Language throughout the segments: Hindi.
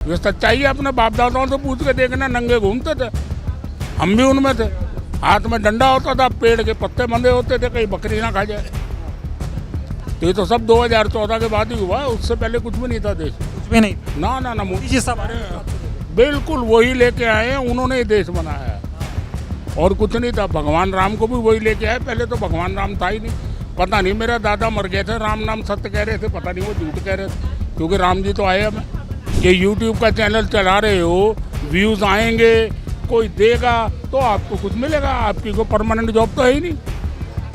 ये सच्चाई है, अपने बाप दादाओं से पूछ के देखना, नंगे घूमते थे, हम भी उनमें थे। हाथ में डंडा होता था, पेड़ के पत्ते बंधे होते थे, कहीं बकरी ना खा जाए। तो ये तो सब 2014 के बाद ही हुआ है, उससे पहले कुछ भी नहीं था देश। कुछ भी नहीं। ना मोदी जी सब बिल्कुल वही लेके आए हैं, उन्होंने ही देश बनाया है और कुछ नहीं था। भगवान राम को भी वही लेके आए, पहले तो भगवान राम था ही नहीं। पता नहीं, मेरा दादा मर गए थे, राम नाम सत्य कह रहे थे, पता नहीं वो झूठ कह रहे थे, क्योंकि राम जी तो आए हमें। ये यूट्यूब का चैनल चला रहे हो, व्यूज़ आएंगे, कोई देगा तो आपको कुछ मिलेगा, आपकी कोई परमानेंट जॉब तो है ही नहीं,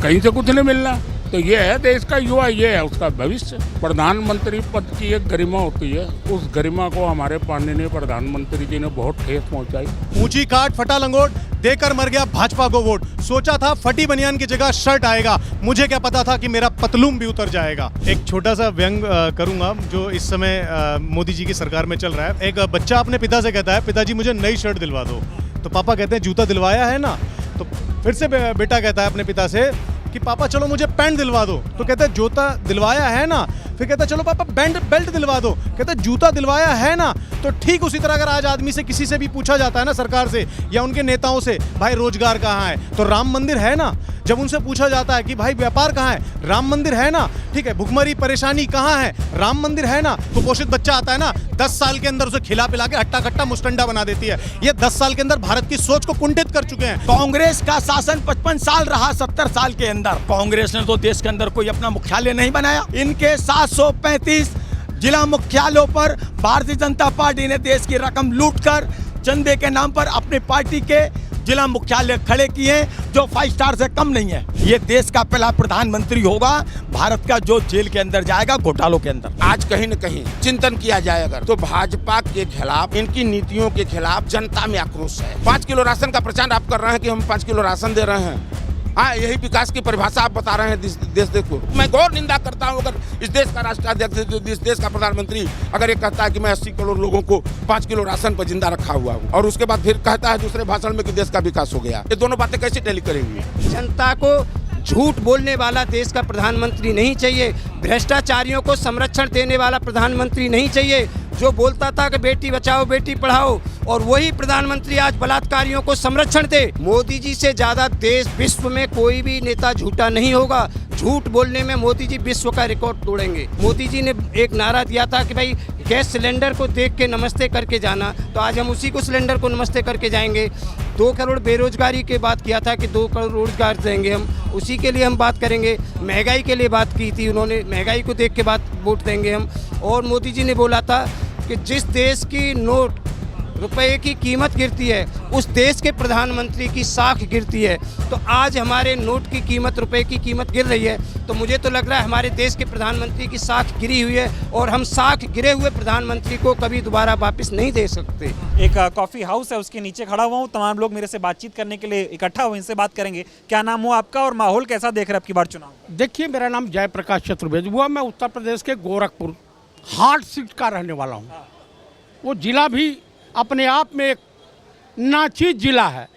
कहीं से कुछ नहीं मिलना। तो ये है देश का युवा, ये है उसका भविष्य। प्रधानमंत्री पद की एक गरिमा होती है, उस गरिमा को हमारे माननीय प्रधानमंत्री जी ने बहुत ठेस पहुंचाई। ऊंची काट फटा लंगोट देकर मर गया भाजपा को वोट। सोचा था फटी बनियान की जगह शर्ट आएगा, मुझे क्या पता था कि मेरा पतलून भी उतर जाएगा। एक छोटा सा व्यंग करूंगा जो इस समय मोदी जी की सरकार में चल रहा है। एक बच्चा अपने पिता से कहता है, पिताजी मुझे नई शर्ट दिलवा दो। तो पापा कहते हैं जूता दिलवाया है ना। तो फिर से बेटा कहता है अपने पिता से कि पापा चलो मुझे पैंट दिलवा दो। तो कहते हैं जूता दिलवाया है ना। फिर कहता है चलो पापा बेल्ट दिलवा दो। कहते हैं जूता दिलवाया है ना। तो ठीक उसी तरह अगर आज आदमी से किसी से भी पूछा जाता है ना, सरकार से या उनके नेताओं से, भाई रोजगार कहाँ है, तो राम मंदिर है ना। जब उनसे पूछा जाता है कि भाई व्यापार कहाँ है, राम मंदिर है ना। ठीक है, भुखमरी परेशानी कहाँ है, राम मंदिर है ना। कुपोषित बच्चा आता है ना, 10 साल के अंदर उसे खिला पिला के हट्टा कट्टा मुस्टंडा बना देती है। ये 10 साल के अंदर भारत की सोच को कुंठित कर चुके हैं। कांग्रेस का शासन 55 साल रहा, 70 साल के अंदर कांग्रेस ने तो देश के अंदर कोई अपना मुख्यालय नहीं बनाया। इनके 735 जिला मुख्यालयों पर भारतीय जनता पार्टी ने देश की रकम लूटकर चंदे के नाम पर अपनी पार्टी के जिला मुख्यालय खड़े किए, जो 5 स्टार से कम नहीं है। ये देश का पहला प्रधानमंत्री होगा भारत का जो जेल के अंदर जाएगा घोटालों के अंदर। आज कहीं न कहीं चिंतन किया जाए अगर, तो भाजपा के खिलाफ, इनकी नीतियों के खिलाफ जनता में आक्रोश है। 5 किलो राशन का प्रचार आप कर रहे हैं कि हम 5 किलो राशन दे रहे हैं। हाँ, यही विकास की परिभाषा आप बता रहे हैं देश को। मैं गौर निंदा करता हूँ अगर इस देश का राष्ट्राध्यक्ष, इस देश का प्रधानमंत्री अगर ये कहता है कि मैं 80 करोड़ लोगों को 5 किलो राशन पर जिंदा रखा हुआ हूँ, और उसके बाद फिर कहता है दूसरे भाषण में कि देश का विकास हो गया। ये दोनों बातें कैसे टैली करेंगी? जनता को झूठ बोलने वाला देश का प्रधानमंत्री नहीं चाहिए, भ्रष्टाचारियों को संरक्षण देने वाला प्रधानमंत्री नहीं चाहिए, जो बोलता था कि बेटी बचाओ बेटी पढ़ाओ, और वही प्रधानमंत्री आज बलात्कारियों को संरक्षण दे। मोदी जी से ज़्यादा देश विश्व में कोई भी नेता झूठा नहीं होगा। झूठ बोलने में मोदी जी विश्व का रिकॉर्ड तोड़ेंगे। मोदी जी ने एक नारा दिया था कि भाई गैस सिलेंडर को देख के नमस्ते करके जाना, तो आज हम उसी को सिलेंडर को नमस्ते करके जाएंगे। 2 करोड़ बेरोजगारी की बात किया था कि 2 करोड़ रोजगार देंगे हम, उसी के लिए हम बात करेंगे। महंगाई के लिए बात की थी उन्होंने, महंगाई को देख के बात वोट देंगे हम। और मोदी जी ने बोला था कि जिस देश की नोट रुपए की कीमत गिरती है, उस देश के प्रधानमंत्री की साख गिरती है। तो आज हमारे नोट की कीमत, रुपए की कीमत गिर रही है, तो मुझे तो लग रहा है हमारे देश के प्रधानमंत्री की साख गिरी हुई है, और हम साख गिरे हुए प्रधानमंत्री को कभी दोबारा वापस नहीं दे सकते। एक कॉफ़ी हाउस है, उसके नीचे खड़ा हुआ हूँ। तमाम लोग मेरे से बातचीट करने के लिए इकट्ठा हुए, इनसे बात करेंगे। क्या नाम हो आपका और माहौल कैसा देख रहे हैं आपकी बार चुनाव? देखिए, मेरा नाम जयप्रकाश चतुर्वेदी हुआ, मैं उत्तर प्रदेश के गोरखपुर हार्ट सीट का रहने वाला हूँ। वो जिला भी अपने आप में एक नाचीज जिला है,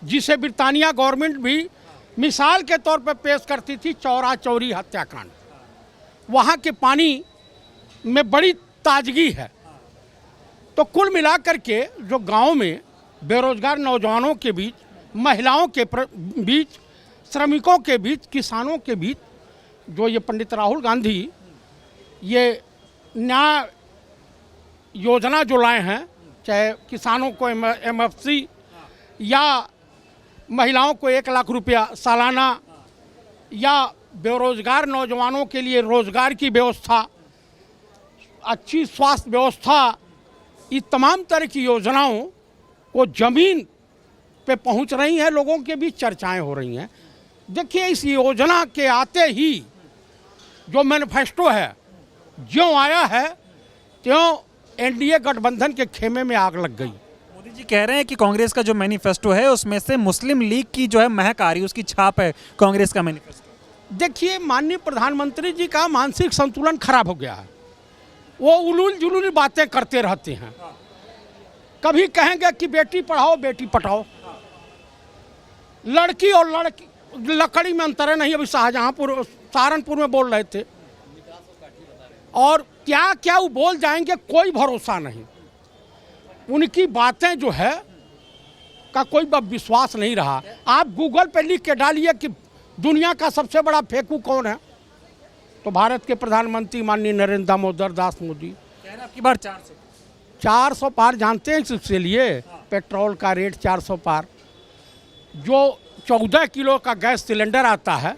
जिसे ब्रिटानिया गवर्नमेंट भी मिसाल के तौर पर पेश करती थी, चौरा चौरी हत्याकांड। वहाँ के पानी में बड़ी ताजगी है। तो कुल मिलाकर के जो गांव में बेरोजगार नौजवानों के बीच, महिलाओं के बीच, श्रमिकों के बीच, किसानों के बीच, जो ये पंडित राहुल गांधी ये न्याय योजना जो लाए हैं, चाहे किसानों को MFC या महिलाओं को 1 लाख रुपया सालाना, या बेरोजगार नौजवानों के लिए रोजगार की व्यवस्था, अच्छी स्वास्थ्य व्यवस्था, ये तमाम तरह की योजनाओं को ज़मीन पे पहुंच रही हैं, लोगों के बीच चर्चाएं हो रही हैं। देखिए, इस योजना के आते ही जो मैनिफेस्टो है, ज्यों आया है त्यों NDA गठबंधन के खेमे में आग लग गई। मोदी जी कह रहे हैं कि कांग्रेस का जो मैनिफेस्टो है उसमें से मुस्लिम लीग की जो है महक आ रही है, उसकी छाप है कांग्रेस का मैनिफेस्टो। देखिए, माननीय प्रधानमंत्री जी का मानसिक संतुलन खराब हो गया है। वो उलूल जुलूल बातें करते रहते हैं। कभी कहेंगे कि बेटी पढ़ाओ बेटी पढ़ाओ, लड़की और लकड़ी में अंतर है नहीं। अभी शाहजहांपुर, सहारनपुर में बोल रहे थे, और क्या क्या वो बोल जाएंगे कोई भरोसा नहीं। उनकी बातें जो है का कोई विश्वास नहीं रहा। आप गूगल पे लिख के डालिए कि दुनिया का सबसे बड़ा फेंकू कौन है, तो भारत के प्रधानमंत्री माननीय नरेंद्र दामोदर दास मोदी। कह रहे हैं आपकी बार 400 पार जानते हैं इसके लिए पेट्रोल का रेट 400 पार। जो 14 किलो का गैस सिलेंडर आता है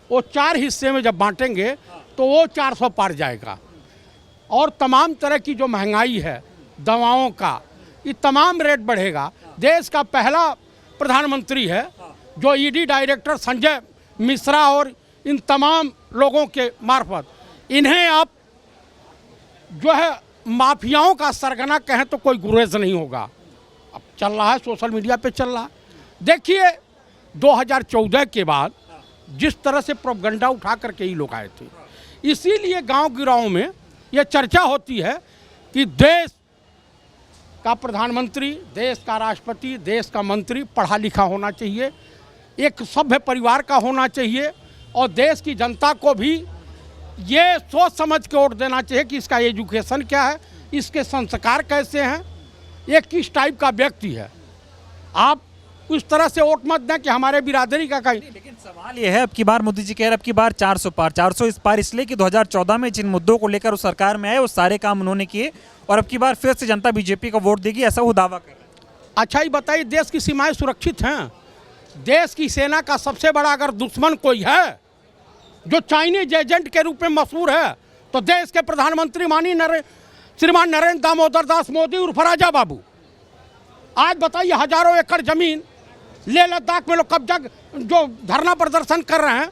वो 4 हिस्से में जब बांटेंगे तो वो 400 पार जाएगा। और तमाम तरह की जो महंगाई है, दवाओं का, ये तमाम रेट बढ़ेगा। देश का पहला प्रधानमंत्री है जो ईडी डायरेक्टर संजय मिश्रा और इन तमाम लोगों के मार्फत इन्हें आप जो है माफियाओं का सरगना कहें तो कोई गुरेज नहीं होगा। अब चल रहा है, सोशल मीडिया पे चल रहा है। देखिए 2014 के बाद जिस तरह से प्रोपगंडा उठा करके ही लोग आए थे, इसीलिए गांव गिरावों में ये चर्चा होती है कि देश का प्रधानमंत्री, देश का राष्ट्रपति, देश का मंत्री पढ़ा लिखा होना चाहिए, एक सभ्य परिवार का होना चाहिए और देश की जनता को भी ये सोच समझ के वोट देना चाहिए कि इसका एजुकेशन क्या है, इसके संस्कार कैसे हैं, ये किस टाइप का व्यक्ति है। आप उस तरह से वोट मत दें कि हमारे बिरादरी का कहीं। लेकिन सवाल ये है, अब की बार मोदी जी कह रहे हैं अब की बार 400 पार। 400 इस पार इसलिए कि 2014 में जिन मुद्दों को लेकर उस सरकार में आए वो सारे काम उन्होंने किए और अब की बार फिर से जनता बीजेपी को वोट देगी, ऐसा वो दावा कर रहे हैं। अच्छा ही बताइए, देश की सीमाएं सुरक्षित हैं? देश की सेना का सबसे बड़ा अगर दुश्मन कोई है जो चाइनीज एजेंट के रूप में मशहूर है तो देश के प्रधानमंत्री माननीय श्रीमान नरेंद्र दामोदर दास मोदी उर्फ राजा बाबू। आज बताइए, हजारों एकड़ जमीन लेह लद्दाख में लोग कब्जा, जो धरना प्रदर्शन कर रहे हैं,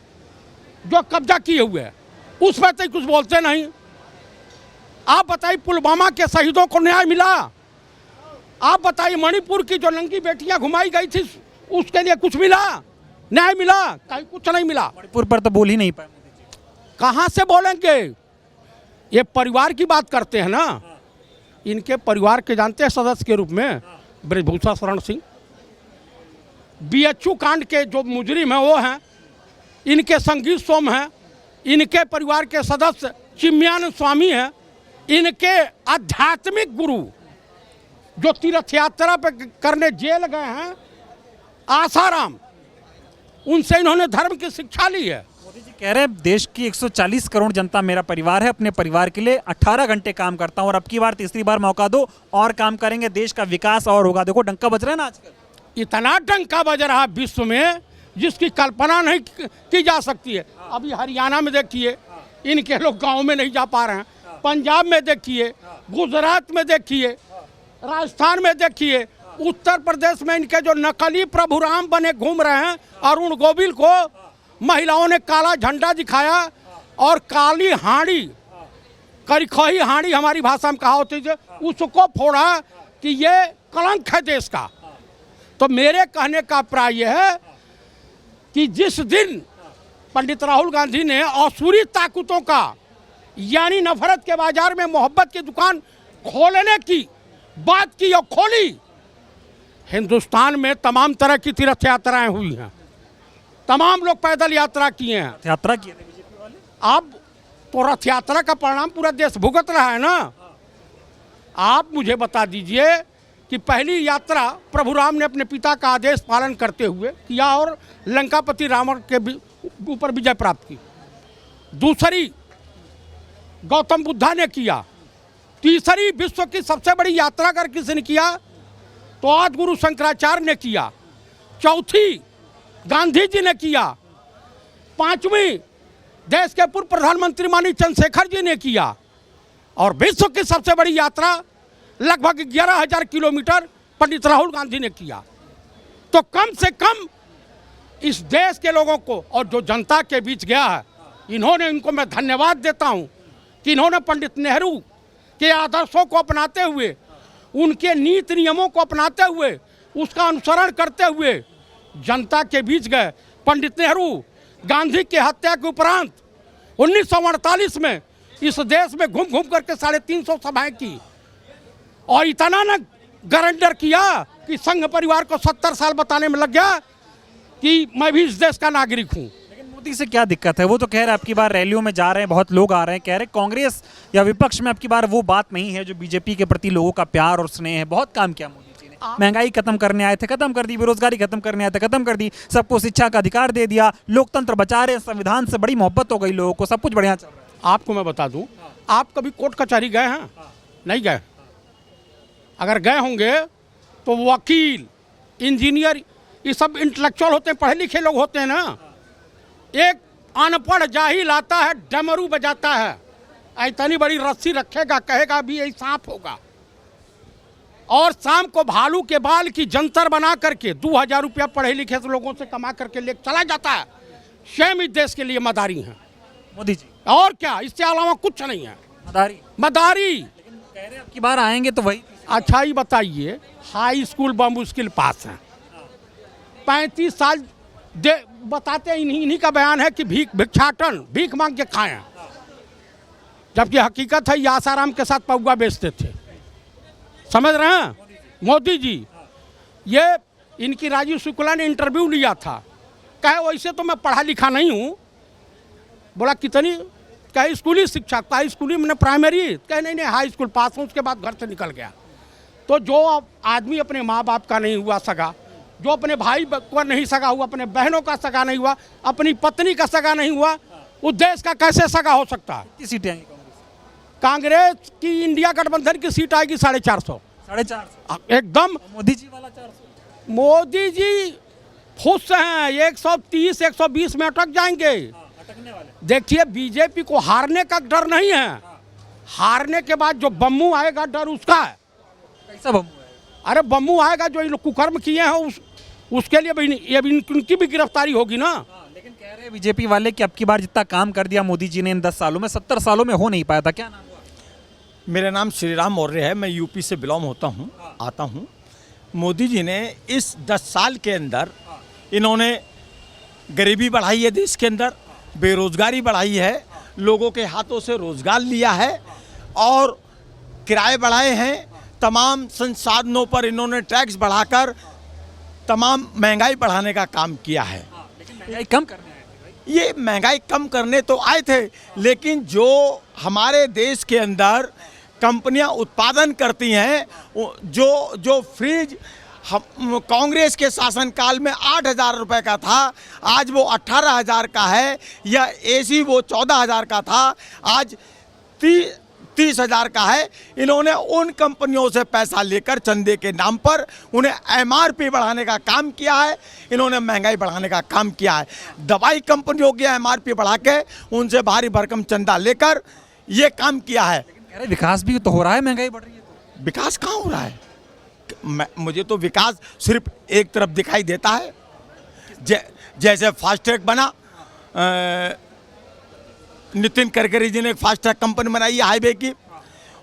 जो कब्जा किए हुए हैं, उस पर तो कुछ बोलते नहीं। आप बताइए, पुलवामा के शहीदों को न्याय मिला? आप बताइए, मणिपुर की जो नंगी बेटियां घुमाई गई थी उसके लिए कुछ मिला? न्याय मिला? कहीं कुछ नहीं मिला। मणिपुर पर तो बोल ही नहीं पाए मोदी जी। कहाँ से बोलेंगे? ये परिवार की बात करते हैं ना, इनके परिवार के जानते हैं सदस्य के रूप में ब्रजभूषण शरण सिंह, बीएचयू कांड के जो मुजरिम हैं वो हैं, इनके संगीत सोम हैं, इनके परिवार के सदस्य चिन्मयानंद स्वामी हैं, इनके आध्यात्मिक गुरु जो तीर्थ यात्रा पे करने जेल गए हैं आसाराम, उनसे इन्होंने धर्म की शिक्षा ली है। मोदी जी कह रहे हैं देश की 140 करोड़ जनता मेरा परिवार है, अपने परिवार के लिए 18 घंटे काम करता हूं और अब की बार तीसरी बार मौका दो और काम करेंगे, देश का विकास और होगा। देखो डंका बज रहा है ना आजकल, इतना डंका बज रहा है विश्व में जिसकी कल्पना नहीं की जा सकती है। अभी हरियाणा में देखिए, इनके लोग गांव में नहीं जा पा रहे हैं, पंजाब में देखिए, गुजरात में देखिए, राजस्थान में देखिए, उत्तर प्रदेश में इनके जो नकली प्रभु राम बने घूम रहे हैं, अरुण गोविल को महिलाओं ने काला झंडा दिखाया और काली हाड़ी, करिखोही हाड़ी हमारी भाषा में कहा होती है, उसको फोड़ा कि ये कलंक है देश का। तो मेरे कहने का अभिप्राय यह है कि जिस दिन पंडित राहुल गांधी ने असुरी ताकतों का यानी नफरत के बाजार में मोहब्बत की दुकान खोलने की बात की और खोली, हिंदुस्तान में तमाम तरह की तीर्थ यात्राएं हुई हैं, तमाम लोग पैदल यात्रा किए हैं। यात्रा किए थे बीजेपी वाले। अब तो रथ यात्रा का परिणाम पूरा देश भुगत रहा है ना। आप मुझे बता दीजिए कि पहली यात्रा प्रभु राम ने अपने पिता का आदेश पालन करते हुए किया और लंकापति रावण के ऊपर विजय प्राप्त की। दूसरी गौतम बुद्धा ने किया। तीसरी विश्व की सबसे बड़ी यात्रा अगर किसी ने किया तो आज गुरु शंकराचार्य ने किया। चौथी गांधी जी ने किया। पांचवी देश के पूर्व प्रधानमंत्री माननीय चंद्रशेखर जी ने किया। और विश्व की सबसे बड़ी यात्रा लगभग 11,000 किलोमीटर पंडित राहुल गांधी ने किया। तो कम से कम इस देश के लोगों को और जो जनता के बीच गया है, इन्होंने, इनको मैं धन्यवाद देता हूं कि इन्होंने पंडित नेहरू के आदर्शों को अपनाते हुए, उनके नीति नियमों को अपनाते हुए, उसका अनुसरण करते हुए जनता के बीच गए। पंडित नेहरू गांधी की हत्या के उपरांत 1948 में इस देश में घूम घूम करके 350 सभाएं की और इतना न गरेंडर किया कि संघ परिवार को 70 साल बताने में लग गया कि मैं भी इस देश का नागरिक हूँ। मोदी से क्या दिक्कत है? वो तो कह रहे हैं आपकी बार रैलियों में जा रहे हैं, बहुत लोग आ रहे हैं, कह रहे हैं कांग्रेस या विपक्ष में आपकी बार वो बात नहीं है जो बीजेपी के प्रति लोगों का प्यार और स्नेह है। बहुत काम किया मोदी जी ने, महंगाई खत्म करने आए थे, खत्म कर दी, बेरोजगारी खत्म करने आए थे, खत्म कर दी, सबको शिक्षा का अधिकार दे दिया, लोकतंत्र बचा रहे हैं, संविधान से बड़ी मोहब्बत हो गई लोगों को, सब कुछ बढ़िया चल रहा है। आपको मैं बता दूं, आप कभी कोर्ट कचहरी गए हैं? नहीं गए। अगर गए होंगे तो वकील, इंजीनियर, ये सब इंटेलेक्चुअल होते हैं, पढ़े लिखे लोग होते हैं ना। एक अनपढ़ जाहिल आता है, डमरू बजाता है, इतनी बड़ी रस्सी रखेगा, कहेगा भी यही सांप होगा, और शाम को भालू के बाल की जंतर बना करके 2000 रुपया पढ़े लिखे से लोगों से कमा करके ले चला जाता है। स्वयं इस देश के लिए मदारी हैं मोदी जी। और क्या, इससे अलावा कुछ नहीं है। मदारी कह रहे हैं आपकी बार आएंगे तो वही। अच्छा ही बताइए, हाई स्कूल बम स्किल पास हैं, 35 साल बताते हैं, इन्हीं का बयान है कि भिक्षाटन, भीख मांग के खाएं, जबकि हकीकत है ये आसाराम के साथ पौवा बेचते थे। समझ रहे हैं मोदी जी? ये इनकी राजीव शुक्ला ने इंटरव्यू लिया था, कहे वैसे तो मैं पढ़ा लिखा नहीं हूँ। बोला कितनी? कहे स्कूली शिक्षा। कहा स्कूली मैंने प्राइमरी? कहे नहीं हाई स्कूल पास हूँ, उसके बाद घर से निकल गया। तो जो आदमी अपने माँ बाप का नहीं हुआ सगा, जो अपने भाई को नहीं सगा हुआ, अपने बहनों का सगा नहीं हुआ, अपनी पत्नी का सगा नहीं हुआ, उस देश का कैसे सगा हो सकता है? कितनी सीटें आएंगी कांग्रेस की इंडिया गठबंधन की सीट आएगी 450। 450 एकदम। मोदी जी वाला 400। मोदी जी खुश हैं, 130 120 में अटक जाएंगे। अटकने वाले। देखिए बीजेपी को हारने का डर नहीं है, हारने के बाद जो बम्मू आएगा डर उसका है। कैसा बम्बू है? अरे बम्मू आएगा जो इन कुकर्म किए हैं उसके लिए भी ये उनकी भी गिरफ्तारी होगी ना। लेकिन कह रहे हैं बीजेपी वाले कि अब की बार जितना काम कर दिया मोदी जी ने इन 10 सालों में, 70 सालों में हो नहीं पाया था। क्या नाम हुआ? मेरा नाम श्रीराम मौर्य है, मैं यूपी से बिलोंग आता हूँ। मोदी जी ने इस 10 साल के अंदर इन्होंने गरीबी बढ़ाई है, देश के अंदर बेरोजगारी बढ़ाई है, लोगों के हाथों से रोजगार लिया है और किराए बढ़ाए हैं, तमाम संसाधनों पर इन्होंने टैक्स बढ़ाकर तमाम महंगाई बढ़ाने का काम किया है। लेकिन महंगाई कम करने आए थे भाई। ये महंगाई कम करने तो आए थे, लेकिन जो हमारे देश के अंदर कंपनियां उत्पादन करती हैं, जो फ्रिज हम कांग्रेस के शासनकाल में 8,000 रुपये का था, आज वो 18,000 का है, या एसी वो 14,000 का था, आज 30,000 का है। इन्होंने उन कंपनियों से पैसा लेकर चंदे के नाम पर उन्हें MRP बढ़ाने का काम किया है, इन्होंने महंगाई बढ़ाने का काम किया है। दवाई कंपनियों की MRP बढ़ा के उनसे भारी भरकम चंदा लेकर ये काम किया है। कह रहे विकास भी तो हो रहा है, महंगाई बढ़ रही है तो। विकास कहाँ हो रहा है? मुझे तो विकास सिर्फ एक तरफ दिखाई देता है। जैसे फास्ट ट्रैक बना, नितिन गडकरी जी ने एक फास्ट ट्रैक कंपनी बनाई है हाईवे की,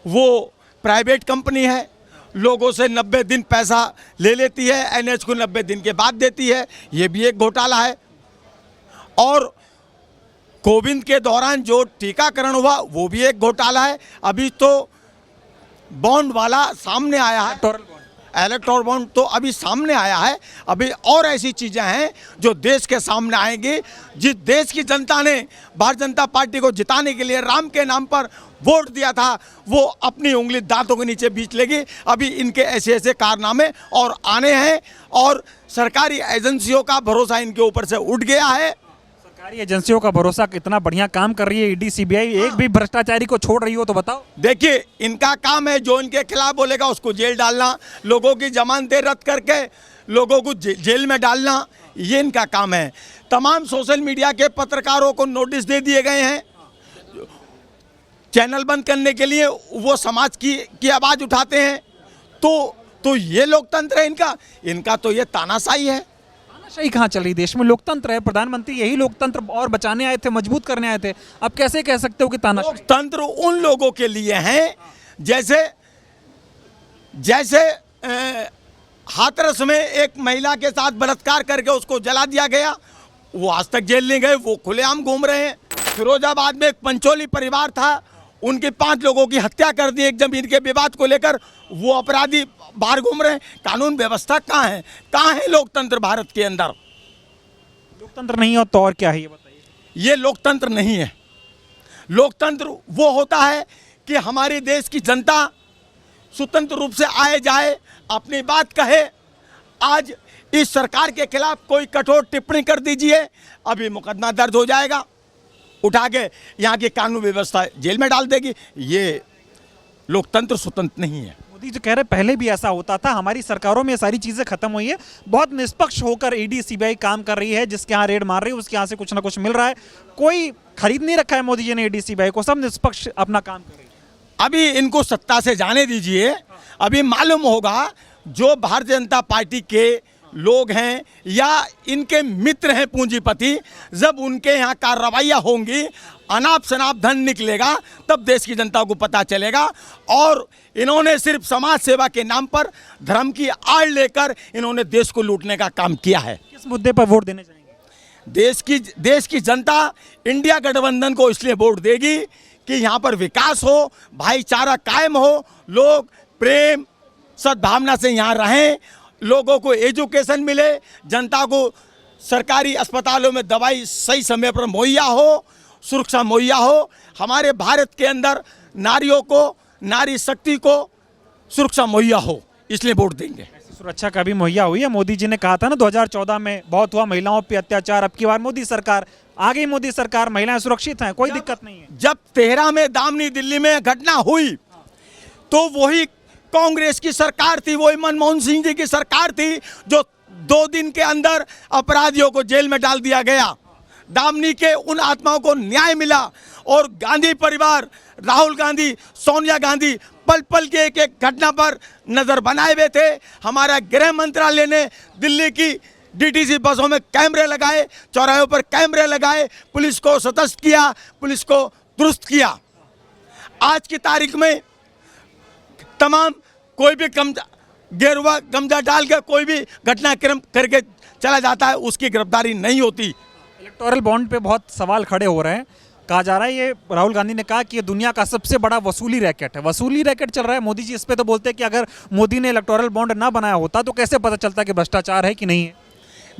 वो प्राइवेट कंपनी है, लोगों से 90 दिन पैसा ले लेती है, NH को 90 दिन के बाद देती है, ये भी एक घोटाला है। और कोविड के दौरान जो टीकाकरण हुआ वो भी एक घोटाला है। अभी तो बॉन्ड वाला सामने आया है, इलेक्टोरल बॉन्ड तो अभी सामने आया है। अभी और ऐसी चीज़ें हैं जो देश के सामने आएंगी। जिस देश की जनता ने भारतीय जनता पार्टी को जिताने के लिए राम के नाम पर वोट दिया था, वो अपनी उंगली दांतों के नीचे बीच लेगी। अभी इनके ऐसे ऐसे कारनामे और आने हैं, और सरकारी एजेंसियों का भरोसा इनके ऊपर से उठ गया है। सरकारी एजेंसियों का भरोसा कितना बढ़िया काम कर रही है ईडी सीबीआई, एक भी भ्रष्टाचारी को छोड़ रही हो तो बताओ। देखिए इनका काम है जो इनके खिलाफ बोलेगा उसको जेल डालना, लोगों की जमानतें रद्द करके लोगों को जेल में डालना, ये इनका काम है। तमाम सोशल मीडिया के पत्रकारों को नोटिस दे दिए गए हैं चैनल बंद करने के लिए, वो समाज की आवाज़ उठाते हैं। तो ये लोकतंत्र है इनका तो ये तानाशाही है। तानाशाही कहाँ चल रही? देश में लोकतंत्र है, प्रधानमंत्री यही लोकतंत्र और बचाने आए थे, मजबूत करने आए थे। अब कैसे कह सकते हो कि तानाशाही? लोकतंत्र उन लोगों के लिए है जैसे हाथरस में एक महिला के साथ बलात्कार करके उसको जला दिया गया, वो आज तक जेल नहीं गए, वो खुलेआम घूम रहे हैं। फिरोजाबाद में एक पंचोली परिवार था, उनके 5 लोगों की हत्या कर दी एक जमीन के विवाद को लेकर, वो अपराधी बाहर घूम रहे हैं। कानून व्यवस्था कहाँ है लोकतंत्र भारत के अंदर? लोकतंत्र नहीं हो तो और क्या है ये बताइए। ये लोकतंत्र नहीं है। लोकतंत्र वो होता है कि हमारे देश की जनता स्वतंत्र रूप से आए जाए, अपनी बात कहे। आज इस सरकार के खिलाफ कोई कठोर टिप्पणी कर दीजिए, अभी मुकदमा दर्ज हो जाएगा, उठा के यहाँ की कानून व्यवस्था जेल में डाल देगी। ये लोकतंत्र स्वतंत्र नहीं है। मोदी जो कह रहे पहले भी ऐसा होता था, हमारी सरकारों में ये सारी चीजें खत्म हुई है, बहुत निष्पक्ष होकर ईडी सीबीआई काम कर रही है, जिसके यहाँ रेड मार रही है उसके यहाँ से कुछ ना कुछ मिल रहा है। कोई खरीद नहीं रखा है मोदी जी ने ईडी सीबीआई को, सब निष्पक्ष अपना काम कर रही है। अभी इनको सत्ता से जाने दीजिए, अभी मालूम होगा जो भारतीय जनता पार्टी के लोग हैं या इनके मित्र हैं पूंजीपति, जब उनके यहाँ कार्रवाइयाँ होंगी, अनाप शनाप धन निकलेगा, तब देश की जनता को पता चलेगा। और इन्होंने सिर्फ समाज सेवा के नाम पर धर्म की आड़ लेकर इन्होंने देश को लूटने का काम किया है। किस मुद्दे पर वोट देने जाएंगे? देश की जनता इंडिया गठबंधन को इसलिए वोट देगी कि यहाँ पर विकास हो, भाईचारा कायम हो, लोग प्रेम सद्भावना से यहाँ रहें, लोगों को एजुकेशन मिले, जनता को सरकारी अस्पतालों में दवाई सही समय पर मुहैया हो, सुरक्षा मुहैया हो। हमारे भारत के अंदर नारियों को, नारी शक्ति को सुरक्षा मुहैया हो, इसलिए वोट देंगे। सुरक्षा का भी मुहैया हुई है। मोदी जी ने कहा था ना 2014 में बहुत हुआ महिलाओं पे अत्याचार, अब की बार मोदी सरकार आ गई, मोदी सरकार, महिलाएं सुरक्षित हैं, कोई दिक्कत नहीं है। जब 13 में दामनी दिल्ली में घटना हुई तो वही कांग्रेस की सरकार थी, वही मनमोहन सिंह जी की सरकार थी, जो 2 दिन के अंदर अपराधियों को जेल में डाल दिया गया। दामनी के उन आत्माओं को न्याय मिला और गांधी परिवार, राहुल गांधी, सोनिया गांधी पल पल के एक एक घटना पर नजर बनाए हुए थे। हमारा गृह मंत्रालय ने दिल्ली की डीटीसी बसों में कैमरे लगाए, चौराहों पर कैमरे लगाए, पुलिस को सतर्क किया, पुलिस को दुरुस्त किया। आज की तारीख में तमाम कोई भी गेरुआ गमजा डाल के कोई भी घटनाक्रम करके चला जाता है, उसकी गिरफ्तारी नहीं होती। इलेक्टोरल बॉन्ड पे बहुत सवाल खड़े हो रहे हैं। कहा जा रहा है, ये राहुल गांधी ने कहा कि ये दुनिया का सबसे बड़ा वसूली रैकेट है, वसूली रैकेट चल रहा है। मोदी जी इस पे तो बोलते हैं कि अगर मोदी ने इलेक्टोरल बॉन्ड ना बनाया होता तो कैसे पता चलता कि भ्रष्टाचार है कि नहीं है।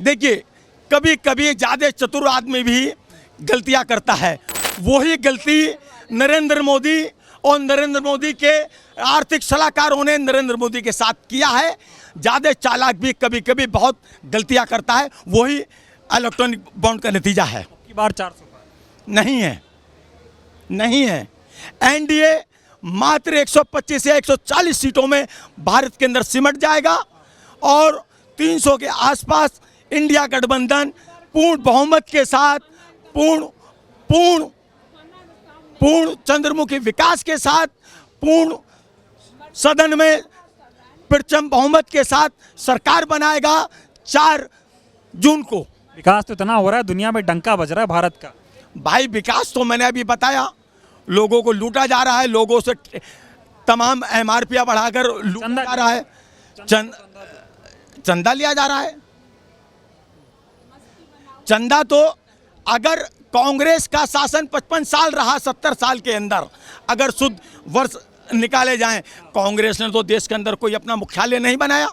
देखिए, कभी कभी ज़्यादा चतुर आदमी भी गलतियां करता है। वही गलती नरेंद्र मोदी और नरेंद्र मोदी के आर्थिक सलाहकारों ने नरेंद्र मोदी के साथ किया है। ज़्यादा चालाक भी कभी कभी बहुत गलतियां करता है, वही इलेक्ट्रॉनिक बॉन्ड का नतीजा है। की बार 400 नहीं है, नहीं है। एनडीए मात्र 125 या 140 सीटों में भारत के अंदर सिमट जाएगा और 300 के आसपास इंडिया गठबंधन पूर्ण बहुमत के साथ, पूर्ण चंद्रमुखी विकास के साथ, पूर्ण सदन में प्रचंड बहुमत के साथ सरकार बनाएगा 4 जून को। विकास तो इतना हो रहा है, दुनिया में डंका बज रहा है भारत का। भाई विकास तो मैंने अभी बताया, लोगों को लूटा जा रहा है, लोगों से तमाम एमआरपी बढ़ाकर लूटा जा रहा है, चंदा लिया जा रहा है। चंदा तो अगर कांग्रेस का शासन 55 साल रहा, 70 साल के अंदर अगर शुद्ध वर्ष निकाले जाएं, कांग्रेस ने तो देश के अंदर कोई अपना मुख्यालय नहीं बनाया।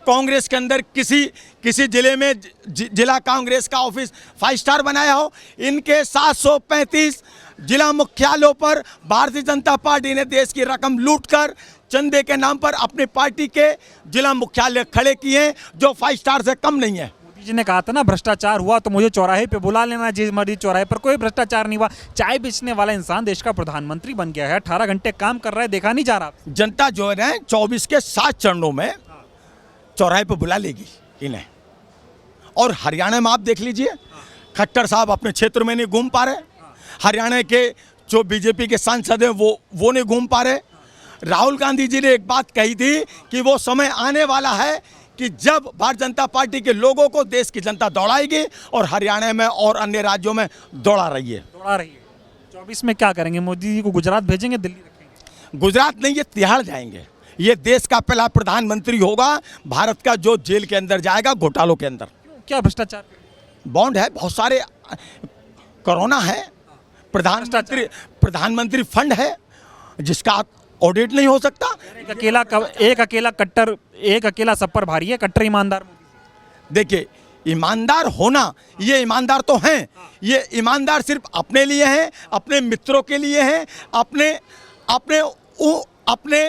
कांग्रेस के अंदर किसी जिले में जिला कांग्रेस का ऑफिस 5 स्टार बनाया हो। इनके 735 जिला मुख्यालयों पर भारतीय जनता पार्टी ने देश की रकम लूटकर चंदे के नाम पर अपनी पार्टी के जिला मुख्यालय खड़े किए, जो 5 स्टार से कम नहीं है। मोदी जी ने कहा था ना, भ्रष्टाचार हुआ तो मुझे चौराहे पे बुला लेना, जिस मर्जी चौराहे पर। कोई भ्रष्टाचार नहीं हुआ। चाय बेचने वाला इंसान देश का प्रधानमंत्री बन गया है, 18 घंटे काम कर रहा है, देखा नहीं जा रहा। जनता जो है 24 के 7 चरणों में चौराहे पर बुला लेगी इन्हें। और हरियाणा में आप देख लीजिए, खट्टर साहब अपने क्षेत्र में नहीं घूम पा रहे, हरियाणा के जो बीजेपी के सांसद हैं वो नहीं घूम पा रहे। राहुल गांधी जी ने एक बात कही थी कि वो समय आने वाला है कि जब भारतीय जनता पार्टी के लोगों को देश की जनता दौड़ाएगी, और हरियाणा में और अन्य राज्यों में दौड़ा रही है। 24 में क्या करेंगे? मोदी जी को गुजरात भेजेंगे, दिल्ली रखेंगे? गुजरात नहीं, ये तिहाड़ जाएंगे। ये देश का पहला प्रधानमंत्री होगा भारत का जो जेल के अंदर जाएगा घोटालों के अंदर। क्या भ्रष्टाचार? बॉन्ड है, बहुत सारे, कोरोना है, प्रधानमंत्री फंड है जिसका ऑडिट नहीं हो सकता। एक अकेला सब पर भारी है, कट्टर ईमानदार। देखिए, ईमानदार होना, ये ईमानदार तो हैं, ये ईमानदार सिर्फ अपने लिए हैं, अपने मित्रों के लिए हैं, अपने अपने अपने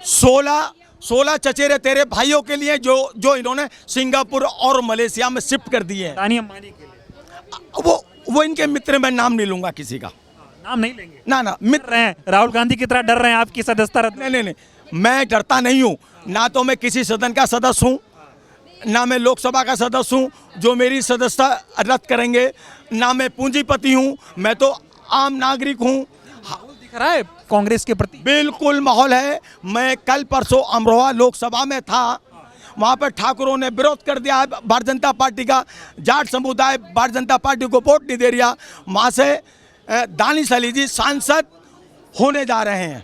16 चचेरे तेरे भाइयों के लिए जो इन्होंने सिंगापुर और मलेशिया में शिफ्ट कर दिए हैं। अदानी अंबानी के लिए वो इनके मित्र, मैं नाम नहीं लूंगा किसी का, नाम नहीं लेंगे। ना डर मित्र। रहे हैं राहुल गांधी की तरह, डर रहे हैं आपकी सदस्यता रद्द। नहीं, मैं डरता नहीं हूँ, ना तो मैं किसी सदन का सदस्य हूँ, ना मैं लोकसभा का सदस्य हूँ जो मेरी सदस्यता रद्द करेंगे, ना मैं पूंजीपति हूँ, मैं तो आम नागरिक हूँ। दिख रहा है कांग्रेस के प्रति बिल्कुल माहौल है। मैं कल परसों अमरोहा लोकसभा में था, वहाँ पर ठाकुरों ने विरोध कर दिया है भारतीय जनता पार्टी का, जाट समुदाय भारतीय जनता पार्टी को वोट नहीं दे रहा। वहाँ से दानिश अली जी सांसद होने जा रहे हैं।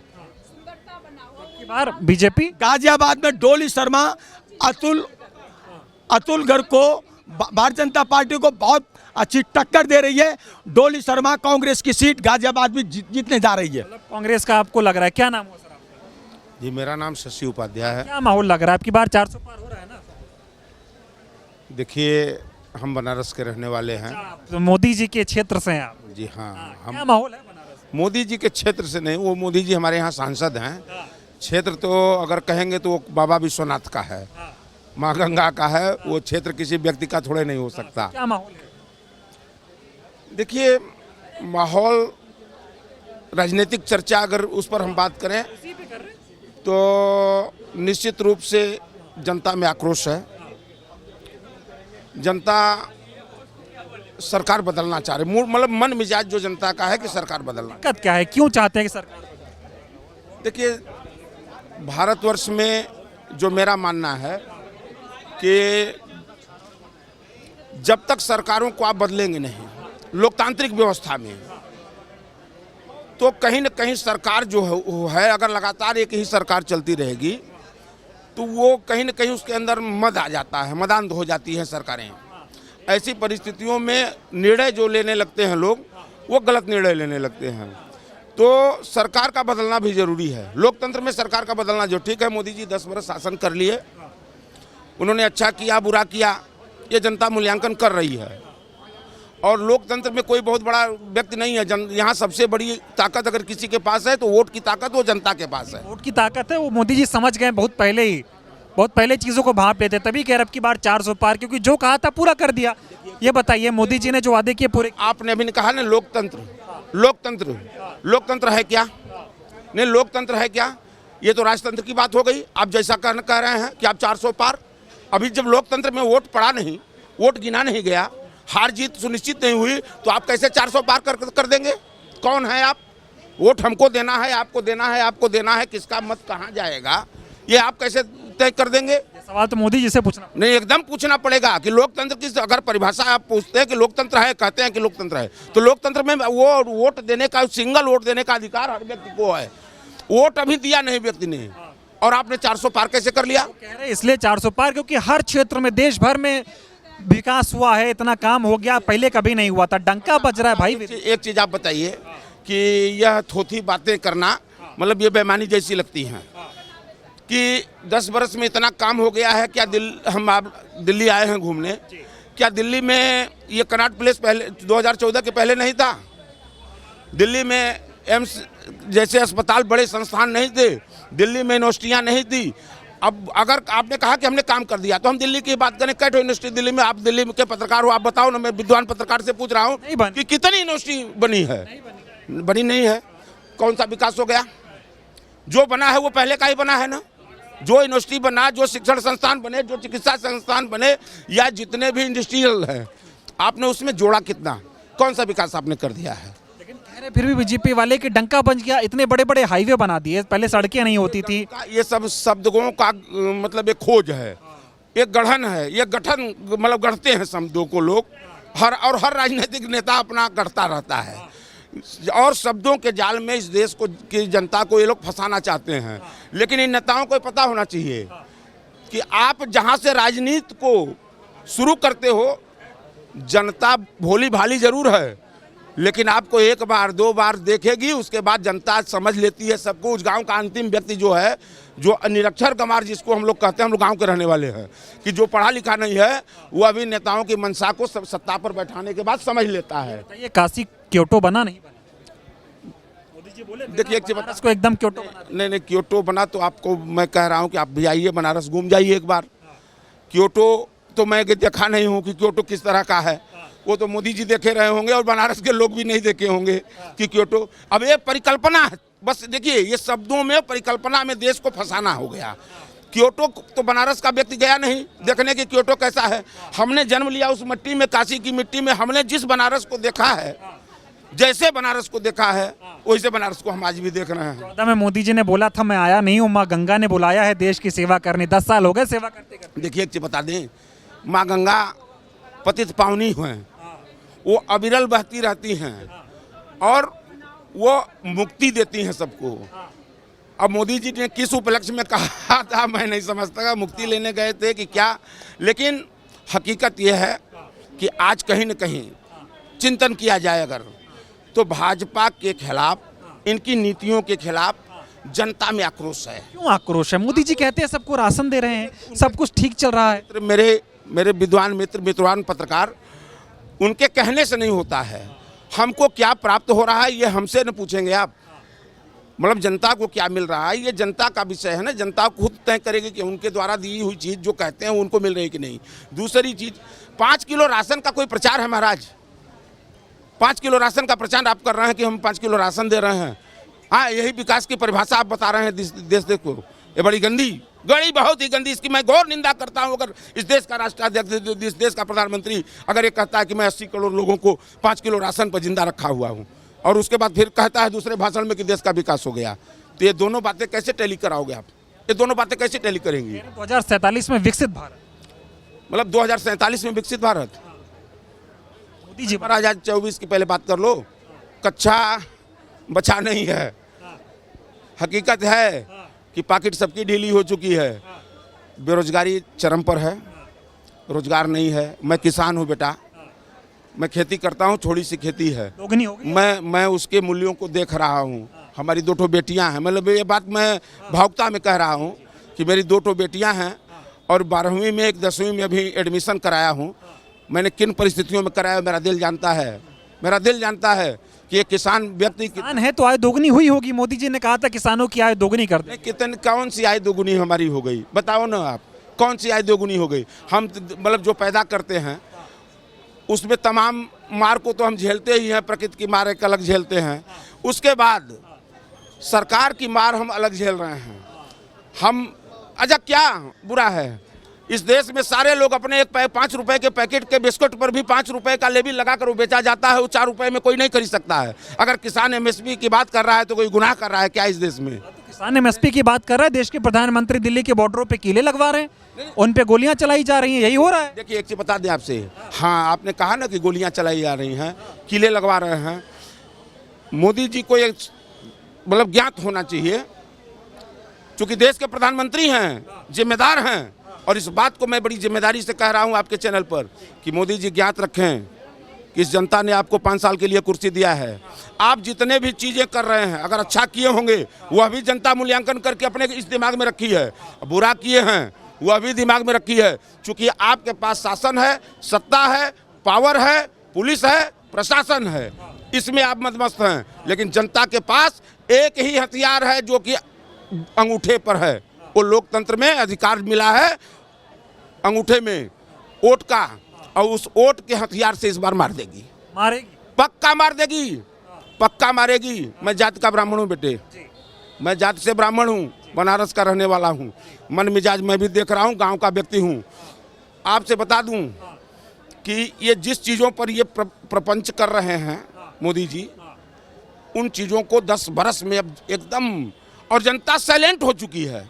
बार बीजेपी गाजियाबाद में डोली शर्मा अतुल गर्ग को भारतीय जनता पार्टी को बहुत अच्छी टक्कर दे रही है। डोली शर्मा कांग्रेस की सीट गाजियाबाद में जीतने जा रही है। कांग्रेस का आपको लग रहा है, क्या नाम हो सर आपका? जी मेरा नाम शशि उपाध्याय है। क्या माहौल लग रहा है आपकी बार 400 पार हो रहा है ना? देखिए हम बनारस के रहने वाले हैं। तो मोदी जी के क्षेत्र से हैं आप? जी हाँ, क्या हम माहौल है बनारस में? मोदी जी के क्षेत्र से नहीं, वो मोदी जी हमारे यहाँ सांसद हैं। क्षेत्र तो अगर कहेंगे तो वो बाबा विश्वनाथ का है, माँ गंगा का है, वो क्षेत्र किसी व्यक्ति का थोड़े नहीं हो सकता। क्या माहौल है? देखिए माहौल, राजनीतिक चर्चा अगर उस पर हम बात करें तो निश्चित रूप से जनता में आक्रोश है। जनता सरकार बदलना चाह रही, मतलब मन मिजाज जो जनता का है कि सरकार बदलना। दिक्कत क्या है, क्यों चाहते हैं कि सरकार बदले? देखिए भारतवर्ष में जो मेरा मानना है कि जब तक सरकारों को आप बदलेंगे नहीं लोकतांत्रिक व्यवस्था में, तो कहीं न कहीं सरकार जो है अगर लगातार एक ही सरकार चलती रहेगी तो वो कहीं न कहीं उसके अंदर मद आ जाता है, मदान्ध हो जाती हैं सरकारें। ऐसी परिस्थितियों में निर्णय जो लेने लगते हैं लोग, वो गलत निर्णय लेने लगते हैं। तो सरकार का बदलना भी जरूरी है। लोकतंत्र में सरकार का बदलना जो ठीक है। मोदी जी 10 वर्ष शासन कर लिए, उन्होंने अच्छा किया बुरा किया ये जनता मूल्यांकन कर रही है। और लोकतंत्र में कोई बहुत बड़ा व्यक्ति नहीं है। यहाँ सबसे बड़ी ताकत अगर किसी के पास है तो वोट की ताकत वो जनता के पास है। वोट की ताकत है, वो मोदी जी समझ गए बहुत पहले चीज़ों को भाप लेते, तभी कह रहे अब की बार 400 पार, क्योंकि जो कहा था पूरा कर दिया। ये बताइए मोदी जी ने जो वादे किए पूरे? आपने अभी कहा ना लोकतंत्र है क्या? नहीं, लोकतंत्र है क्या? ये तो राजतंत्र की बात हो गई। आप जैसा कह रहे हैं कि आप 400 पार, अभी जब लोकतंत्र में वोट पड़ा नहीं, वोट गिना नहीं गया, हार जीत सुनिश्चित नहीं हुई, तो आप कैसे 400 पार कर देंगे? कौन है आप? वोट हमको देना है, आपको देना है, आपको देना है, किसका मत कहाँ जाएगा ये आप कैसे तय कर देंगे? सवाल तो मोदी जी से पूछना नहीं, एकदम पूछना पड़ेगा कि लोकतंत्र की अगर परिभाषा आप पूछते हैं कि लोकतंत्र है, कहते हैं कि लोकतंत्र है, तो लोकतंत्र में वो वोट देने का, सिंगल वोट देने का अधिकार हर व्यक्ति को है। वोट अभी दिया नहीं व्यक्ति ने, और आपने 400 पार कैसे कर लिया? कह रहे इसलिए 400 पार क्योंकि हर क्षेत्र में देश भर में विकास हुआ है, इतना काम हो गया, पहले कभी नहीं हुआ था। डंका बज रहा है भाई। एक चीज आप बताइए कि यह थोथी बातें करना, मतलब ये बेईमानी जैसी लगती हैं कि 10 बरस में इतना काम हो गया है। क्या आप दिल्ली आए हैं घूमने, क्या दिल्ली में ये कनॉट प्लेस पहले 2014 के पहले नहीं था? दिल्ली में एम्स जैसे अस्पताल, बड़े संस्थान नहीं थे, दिल्ली में यूनिवर्सिटियाँ नहीं थी। अब अगर आपने कहा कि हमने काम कर दिया, तो हम दिल्ली की बात करें, कैट यूनिवर्सिटी दिल्ली में, आप दिल्ली के पत्रकार हो, आप बताओ ना, मैं विद्वान पत्रकार से पूछ रहा हूँ कि कितनी यूनिवर्सिटी बनी है? बनी नहीं है। कौन सा विकास हो गया? जो बना है वो पहले का ही बना है ना। जो यूनिवर्सिटी बना, जो शिक्षण संस्थान बने, जो चिकित्सा संस्थान बने, या जितने भी इंडस्ट्रियल हैं, आपने उसमें जोड़ा कितना? कौन सा विकास आपने कर दिया है? लेकिन कह रहे फिर भी बीजेपी वाले कि डंका बज गया, इतने बड़े बड़े हाईवे बना दिए, पहले सड़कें नहीं होती थी। ये सब शब्दों का मतलब एक खोज है, एक गढ़न है, ये गठन, मतलब गढ़ते हैं शब्दों को लोग, हर राजनीतिक नेता अपना गढ़ता रहता है, और शब्दों के जाल में इस देश को की जनता को ये लोग फंसाना चाहते हैं। लेकिन इन नेताओं को पता होना चाहिए कि आप जहां से राजनीति को शुरू करते हो, जनता भोली भाली जरूर है, लेकिन आपको 1 बार 2 बार देखेगी, उसके बाद जनता समझ लेती है सबको। उस गांव का अंतिम व्यक्ति जो है, जो निरक्षर गंवार जिसको हम लोग कहते हैं, हम लोग गांव के रहने वाले हैं, कि जो पढ़ा लिखा नहीं है वो अभी नेताओं की मंशा को सत्ता पर बैठाने के बाद समझ लेता है। ये काशी क्योटो बना नहीं बना? मोदी जी बोले देखिए एक चीज बता, बनारस को एकदम क्योटो बना दिया। नहीं क्योटो बना तो आपको मैं कह रहा हूँ कि आप भी आइए बनारस, घूम जाइए एक बार। क्योटो तो मैं देखा नहीं हूँ कि क्योटो किस तरह का है, वो तो मोदी जी देखे रहे होंगे और बनारस के लोग भी नहीं देखे होंगे कि क्योटो। अब ये परिकल्पना है, बस देखिए ये शब्दों में परिकल्पना में देश को फंसाना हो गया। क्योटो तो बनारस का व्यक्ति गया नहीं देखने की क्योटो कैसा है। हमने जन्म लिया उस मिट्टी में, काशी की मिट्टी में। हमने जिस बनारस को देखा है, जैसे बनारस को देखा है, वैसे बनारस को हम आज भी देख रहे हैं। 14 में मोदी जी ने बोला था मैं आया नहीं हूँ, माँ गंगा ने बुलाया है देश की सेवा करने। 10 साल हो गए सेवा करते करते। देखिए एक चीज बता दें, माँ गंगा पतित पावनी हैं, वो अविरल बहती रहती हैं और वो मुक्ति देती हैं सबको। अब मोदी जी ने किस उपलक्ष्य में कहा था मैं नहीं समझता, मुक्ति लेने गए थे कि क्या, लेकिन हकीकत यह है कि आज कहीं न कहीं चिंतन किया जाए अगर, तो भाजपा के खिलाफ, इनकी नीतियों के खिलाफ जनता में आक्रोश है। क्यों आक्रोश है? मोदी जी कहते हैं सबको राशन दे रहे हैं, सब कुछ ठीक चल रहा है। मेरे विद्वान मित्रवान पत्रकार, उनके कहने से नहीं होता है। हमको क्या प्राप्त हो रहा है ये हमसे न पूछेंगे आप, मतलब जनता को क्या मिल रहा है ये जनता का विषय है ना। जनता खुद तय करेगी कि उनके द्वारा दी हुई चीज़ जो कहते हैं उनको मिल रही कि नहीं। दूसरी चीज़, 5 किलो राशन का कोई प्रचार है महाराज? 5 किलो राशन का प्रचार आप कर रहे हैं कि हम 5 किलो राशन दे रहे हैं। हाँ, यही विकास की परिभाषा आप बता रहे हैं देश को। ये बड़ी गंदी, बहुत ही गंदी, इसकी मैं घोर निंदा करता हूँ। अगर इस देश का राष्ट्राध्यक्ष, इस देश का प्रधानमंत्री अगर ये कहता है कि मैं 80 करोड़ लोगों को 5 किलो राशन पर जिंदा रखा हुआ हूँ, और उसके बाद फिर कहता है दूसरे भाषण में कि देश का विकास हो गया, तो ये दोनों बातें कैसे टैली कराओगे आप? ये दोनों बातें कैसे टैली करेंगी? 2047 में विकसित भारत, मतलब 2047 में विकसित भारत। मोदी जी महाराज आज 24 की पहले बात कर लो, कच्चा बचा नहीं है। हकीकत है कि पॉकेट सबकी ढीली हो चुकी है, बेरोजगारी चरम पर है, रोजगार नहीं है। मैं किसान हूँ बेटा, मैं खेती करता हूँ, थोड़ी सी खेती है, दोगुनी हो गई। मैं उसके मूल्यों को देख रहा हूँ। हमारी 2 बेटियाँ हैं, मतलब ये बात मैं भावुकता में कह रहा हूँ कि मेरी 2 बेटियाँ हैं और 12वीं में, एक 10वीं में अभी एडमिशन कराया हूँ। मैंने किन परिस्थितियों में कराया मेरा दिल जानता है, मेरा दिल जानता है कि एक किसान व्यक्ति किसान है तो आय दोगुनी हुई होगी। मोदी जी ने कहा था किसानों की आय दोगुनी कर दे। कितने, कौन सी आय दोगुनी हमारी हो गई बताओ ना आप, कौन सी आय दोगुनी हो गई? हम मतलब जो पैदा करते हैं उसमें तमाम मार को तो हम झेलते ही हैं, प्रकृति की मार एक अलग झेलते हैं, उसके बाद सरकार की मार हम अलग झेल रहे हैं। हम अच्छा क्या बुरा है इस देश में? सारे लोग अपने 5 रुपए के पैकेट के बिस्कुट पर भी 5 रुपए का लेबल लगाकर वो बेचा जाता है, वो 4 रुपए में कोई नहीं खरीद सकता है। अगर किसान MSP की बात कर रहा है तो कोई गुनाह कर रहा है क्या इस देश में? किसान MSP की बात कर रहा है, देश के प्रधानमंत्री दिल्ली के बॉर्डरों पे कीले लगवा रहे हैं, उन पे गोलियां चलाई जा रही हैं, यही हो रहा है। देखिए एक चीज बता दें आपसे, हाँ आपने कहा ना कि गोलियां चलाई जा रही हैं, कीले लगवा रहे हैं। मोदी जी को एक मतलब ज्ञात होना चाहिए, चूंकि देश के प्रधानमंत्री हैं, जिम्मेदार हैं, और इस बात को मैं बड़ी जिम्मेदारी से कह रहा हूं आपके चैनल पर कि मोदी जी ज्ञात रखें कि इस जनता ने आपको 5 साल के लिए कुर्सी दिया है। आप जितने भी चीज़ें कर रहे हैं अगर अच्छा किए होंगे वह भी जनता मूल्यांकन करके अपने इस दिमाग में रखी है, बुरा किए हैं वह भी दिमाग में रखी है। चूँकि आपके पास शासन है, सत्ता है, पावर है, पुलिस है, प्रशासन है, इसमें आप मदमस्त हैं, लेकिन जनता के पास एक ही हथियार है जो कि अंगूठे पर है। वो लोकतंत्र में अधिकार मिला है अंगूठे में, वोट का, और उस वोट के हथियार से इस बार मार देगी, मारेगी, पक्का मार देगी, पक्का मारेगी। मैं जाति का ब्राह्मण हूँ बेटे, मैं जाति से ब्राह्मण हूँ, बनारस का रहने वाला हूँ, मन मिजाज मैं भी देख रहा हूँ, गांव का व्यक्ति हूँ। आपसे बता दूँ कि ये जिस चीज़ों पर ये प्रपंच कर रहे हैं मोदी जी, उन चीज़ों को 10 बरस में अब एकदम, और जनता साइलेंट हो चुकी है,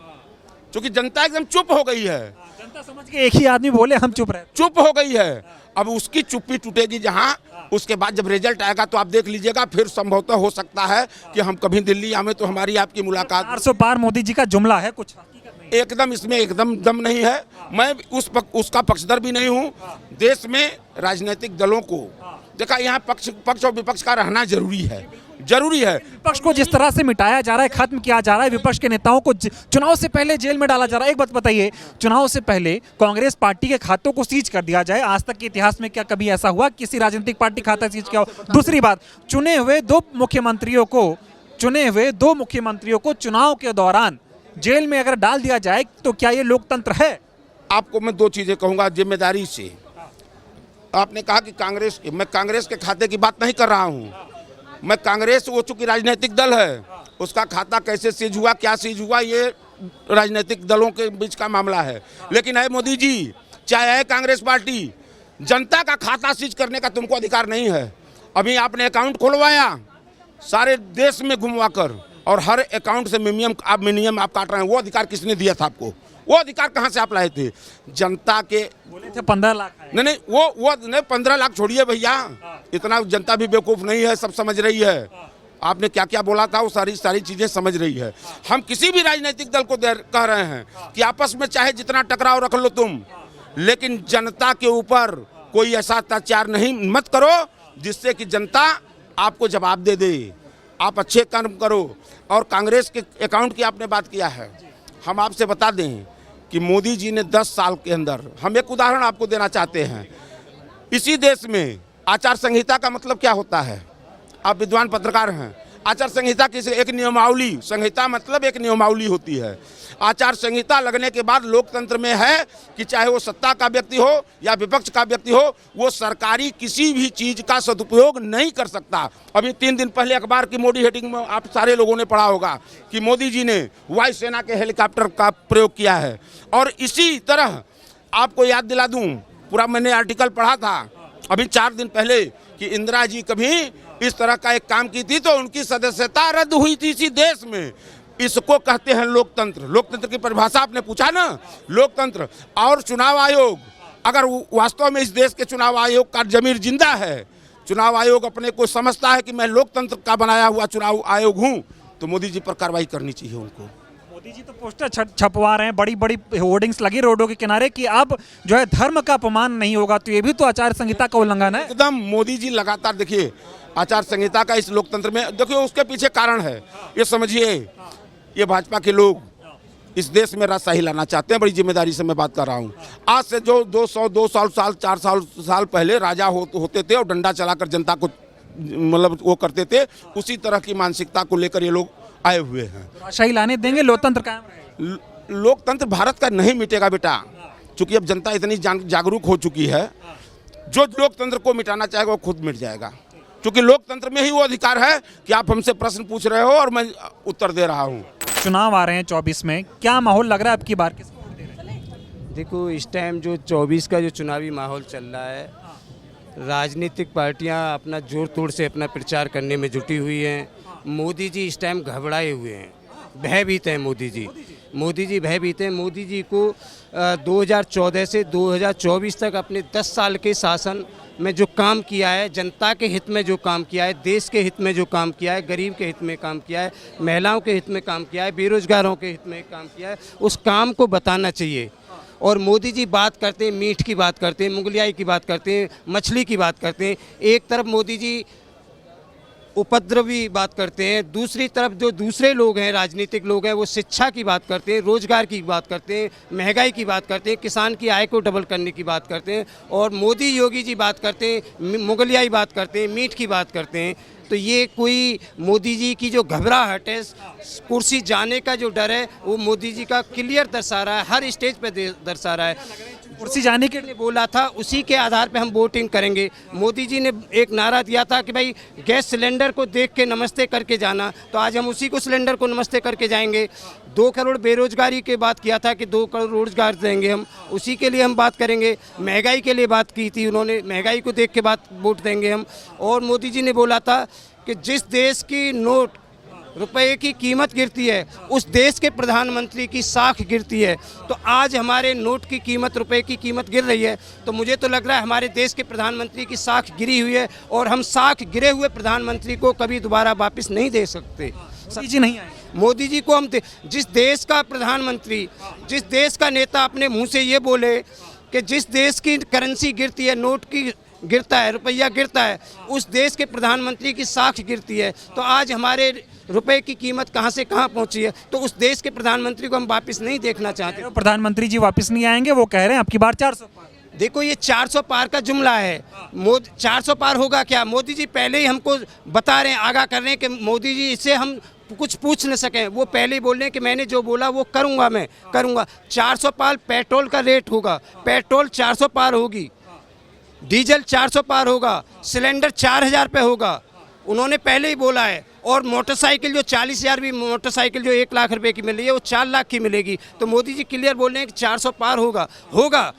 क्योंकि जनता एकदम चुप हो गई है। जनता समझ के एक ही आदमी बोले हम चुप रहे, चुप हो गई है। अब उसकी चुप्पी टूटेगी जहां, उसके बाद जब रिजल्ट आएगा तो आप देख लीजिएगा, फिर संभवतः हो सकता है कि हम कभी दिल्ली आवे तो हमारी आपकी मुलाकात। 400 पार मोदी जी का जुमला है, कुछ एकदम इसमें एकदम दम नहीं है। मैं उसका पक्षधर भी नहीं हूँ। देश में राजनीतिक दलों को देखा, यहाँ पक्ष और विपक्ष का रहना जरूरी है, जरूरी है। विपक्ष को जिस तरह से मिटाया जा रहा है, खत्म किया जा रहा है, विपक्ष के नेताओं को चुनाव से पहले जेल में डाला जा रहा है। एक बात बताइए, चुनाव से पहले कांग्रेस पार्टी के खातों को सीज कर दिया जाए, आज तक के इतिहास में क्या कभी ऐसा हुआ किसी राजनीतिक पार्टी खाता सीज किया हो? दूसरी बात, चुने हुए दो मुख्यमंत्रियों को चुनाव के दौरान जेल में अगर डाल दिया जाए तो क्या ये लोकतंत्र है? आपको मैं दो चीजें कहूंगा जिम्मेदारी से। आपने कहा कि मैं कांग्रेस के खाते की बात नहीं कर रहा हूं। मैं कांग्रेस वो चूंकि राजनीतिक दल है, उसका खाता कैसे सीज हुआ, क्या सीज हुआ, ये राजनीतिक दलों के बीच का मामला है। लेकिन है मोदी जी, चाहे है कांग्रेस पार्टी, जनता का खाता सीज करने का तुमको अधिकार नहीं है। अभी आपने अकाउंट खुलवाया सारे देश में घुमवाकर, और हर अकाउंट से मिनिमम आप काट रहे हैं। वो अधिकार किसने दिया था आपको? वो अधिकार कहाँ से आप लाए थे? जनता के बोले थे 15 लाख है। नहीं, वो नहीं, 15 लाख छोड़िए भैया, इतना जनता भी बेवकूफ़ नहीं है, सब समझ रही है। आपने क्या क्या बोला था वो सारी चीज़ें समझ रही है। हम किसी भी राजनीतिक दल को कह रहे हैं कि आपस में चाहे जितना टकराव रख लो तुम, लेकिन जनता के ऊपर कोई ऐसा अत्याचार नहीं मत करो जिससे कि जनता आपको जवाब दे दे। आप अच्छे कर्म करो। और कांग्रेस के अकाउंट की आपने बात किया है, हम आपसे बता दें कि मोदी जी ने 10 साल के अंदर, हम एक उदाहरण आपको देना चाहते हैं। इसी देश में आचार संहिता का मतलब क्या होता है? आप विद्वान पत्रकार हैं। आचार संहिता किसी एक नियमावली, संहिता मतलब एक नियमावली होती है। आचार संहिता लगने के बाद लोकतंत्र में है कि चाहे वो सत्ता का व्यक्ति हो या विपक्ष का व्यक्ति हो, वो सरकारी किसी भी चीज़ का सदुपयोग नहीं कर सकता। अभी 3 दिन पहले अखबार की मोदी हेडिंग में आप सारे लोगों ने पढ़ा होगा कि मोदी जी ने वायुसेना के हेलीकॉप्टर का प्रयोग किया है। और इसी तरह आपको याद दिला दूं, पूरा मैंने आर्टिकल पढ़ा था अभी 4 दिन पहले कि इंदिरा जी कभी इस तरह का एक काम की थी तो उनकी सदस्यता रद्द हुई थी इसी देश में। इसको कहते हैं लोकतंत्र। लोकतंत्र की परिभाषा आपने पूछा ना, लोकतंत्र। और चुनाव आयोग, अगर वास्तव में इस देश के चुनाव आयोग का जमीर जिंदा है, चुनाव आयोग अपने को समझता है कि मैं लोकतंत्र का बनाया हुआ चुनाव आयोग हूं, तो मोदी जी पर कार्रवाई करनी चाहिए उनको। मोदी जी तो पोस्टर छपवा रहे हैं, बड़ी बड़ी होर्डिंग्स लगी रोडों के किनारे कि अब जो है धर्म का अपमान नहीं होगा, तो ये भी तो आचार संहिता का उल्लंघन है। एकदम मोदी जी लगातार देखिए आचार संहिता का इस लोकतंत्र में, देखिए उसके पीछे कारण है। ये समझिए, ये भाजपा के लोग इस देश में राजशाही लाना चाहते हैं। बड़ी जिम्मेदारी से मैं बात कर रहा हूँ। आज से जो 200 साल 4 साल पहले राजा होते थे और डंडा चलाकर जनता को मतलब वो करते थे, उसी तरह की मानसिकता को लेकर ये लोग आए हुए हैं। राजशाही लाने देंगे, लोकतंत्र कायम रहेगा। लोकतंत्र भारत का नहीं मिटेगा बेटा, क्योंकि अब जनता इतनी जागरूक हो चुकी है। जो लोकतंत्र को मिटाना चाहेगा वो खुद मिट जाएगा, क्योंकि लोकतंत्र में ही वो अधिकार है कि आप हमसे प्रश्न पूछ रहे हो और मैं उत्तर दे रहा हूँ। चुनाव आ रहे हैं 24 में, क्या माहौल लग रहा है आपकी बार? किसको वोट दे रहे हैं? देखो, इस टाइम जो 24 का जो चुनावी माहौल चल रहा है, राजनीतिक पार्टियां अपना जोर तोड़ से अपना प्रचार करने में जुटी हुई हैं। मोदी जी इस टाइम घबराए हुए हैं, भयभीत हैं मोदी जी भयभीत हैं। मोदी जी को 2014 से 2024 तक अपने 10 साल के शासन में जो काम किया है, जनता के हित में जो काम किया है, देश के हित में जो काम किया है, गरीब के हित में काम किया है, महिलाओं के हित में काम किया है, बेरोजगारों के हित में काम किया है, उस काम को बताना चाहिए। और मोदी जी बात करते हैं, मीठ की बात करते हैं, मुगलियाई की बात करते हैं, मछली की बात करते हैं। एक तरफ मोदी जी उपद्रवी बात करते हैं, दूसरी तरफ जो दूसरे लोग हैं, राजनीतिक लोग हैं, वो शिक्षा की बात करते हैं, रोजगार की बात करते हैं, महंगाई की बात करते हैं, किसान की आय को डबल करने की बात करते हैं। और मोदी योगी जी बात करते हैं, मुगलियाई बात करते हैं, मीठ की बात करते हैं। तो ये कोई मोदी जी की जो घबराहट है, कुर्सी जाने का जो डर है, वो मोदी जी का क्लियर दर्शा रहा है, हर स्टेज पे दर्शा रहा है। कुर्सी जाने के लिए बोला था, उसी के आधार पे हम वोटिंग करेंगे। मोदी जी ने एक नारा दिया था कि भाई गैस सिलेंडर को देख के नमस्ते करके जाना, तो आज हम उसी को सिलेंडर को नमस्ते करके जाएंगे। 2 करोड़ बेरोजगारी के बात किया था कि 2 करोड़ रोजगार देंगे हम, उसी के लिए हम बात करेंगे। महंगाई के लिए बात की थी उन्होंने, महंगाई को देख के बात वोट देंगे हम। और मोदी जी ने बोला था कि जिस देश की नोट रुपए की कीमत गिरती है, उस देश के प्रधानमंत्री की साख गिरती है। तो आज हमारे नोट की कीमत, रुपए की कीमत गिर रही है, तो मुझे तो लग रहा है हमारे देश के प्रधानमंत्री की साख गिरी हुई है, और हम साख गिरे हुए प्रधानमंत्री को कभी दोबारा वापस नहीं दे सकते। मोदी जी नहीं आए। मोदी जी को हम जिस देश का प्रधानमंत्री, जिस देश का नेता अपने मुंह से ये बोले कि जिस देश की करेंसी गिरती है, नोट की गिरता है, रुपया गिरता है, उस देश के प्रधानमंत्री की साख गिरती है। तो आज हमारे रुपए की कीमत कहाँ से कहाँ पहुँची है, तो उस देश के प्रधानमंत्री को हम वापस नहीं देखना चाहते। प्रधानमंत्री जी वापस नहीं आएंगे, वो कह रहे हैं आपकी बार 400 पार। देखो ये 400 पार का जुमला है। 400 पार होगा क्या? मोदी जी पहले ही हमको बता रहे हैं, आगाह कर रहे हैं कि मोदी जी इससे हम कुछ पूछ न सकें। वो पहले ही बोल रहे हैं कि मैंने जो बोला वो करूंगा, मैं करूंगा। 400 पार पेट्रोल का रेट होगा, पेट्रोल 400 पार होगी, डीजल 400 पार होगा, सिलेंडर 4000 पे होगा, उन्होंने पहले ही बोला है। और मोटरसाइकिल जो 40,000 भी मोटरसाइकिल जो 1 लाख रुपए की मिल रही है वो 4 लाख की मिलेगी। तो मोदी जी क्लियर बोल रहे हैं कि 400 पार होगा,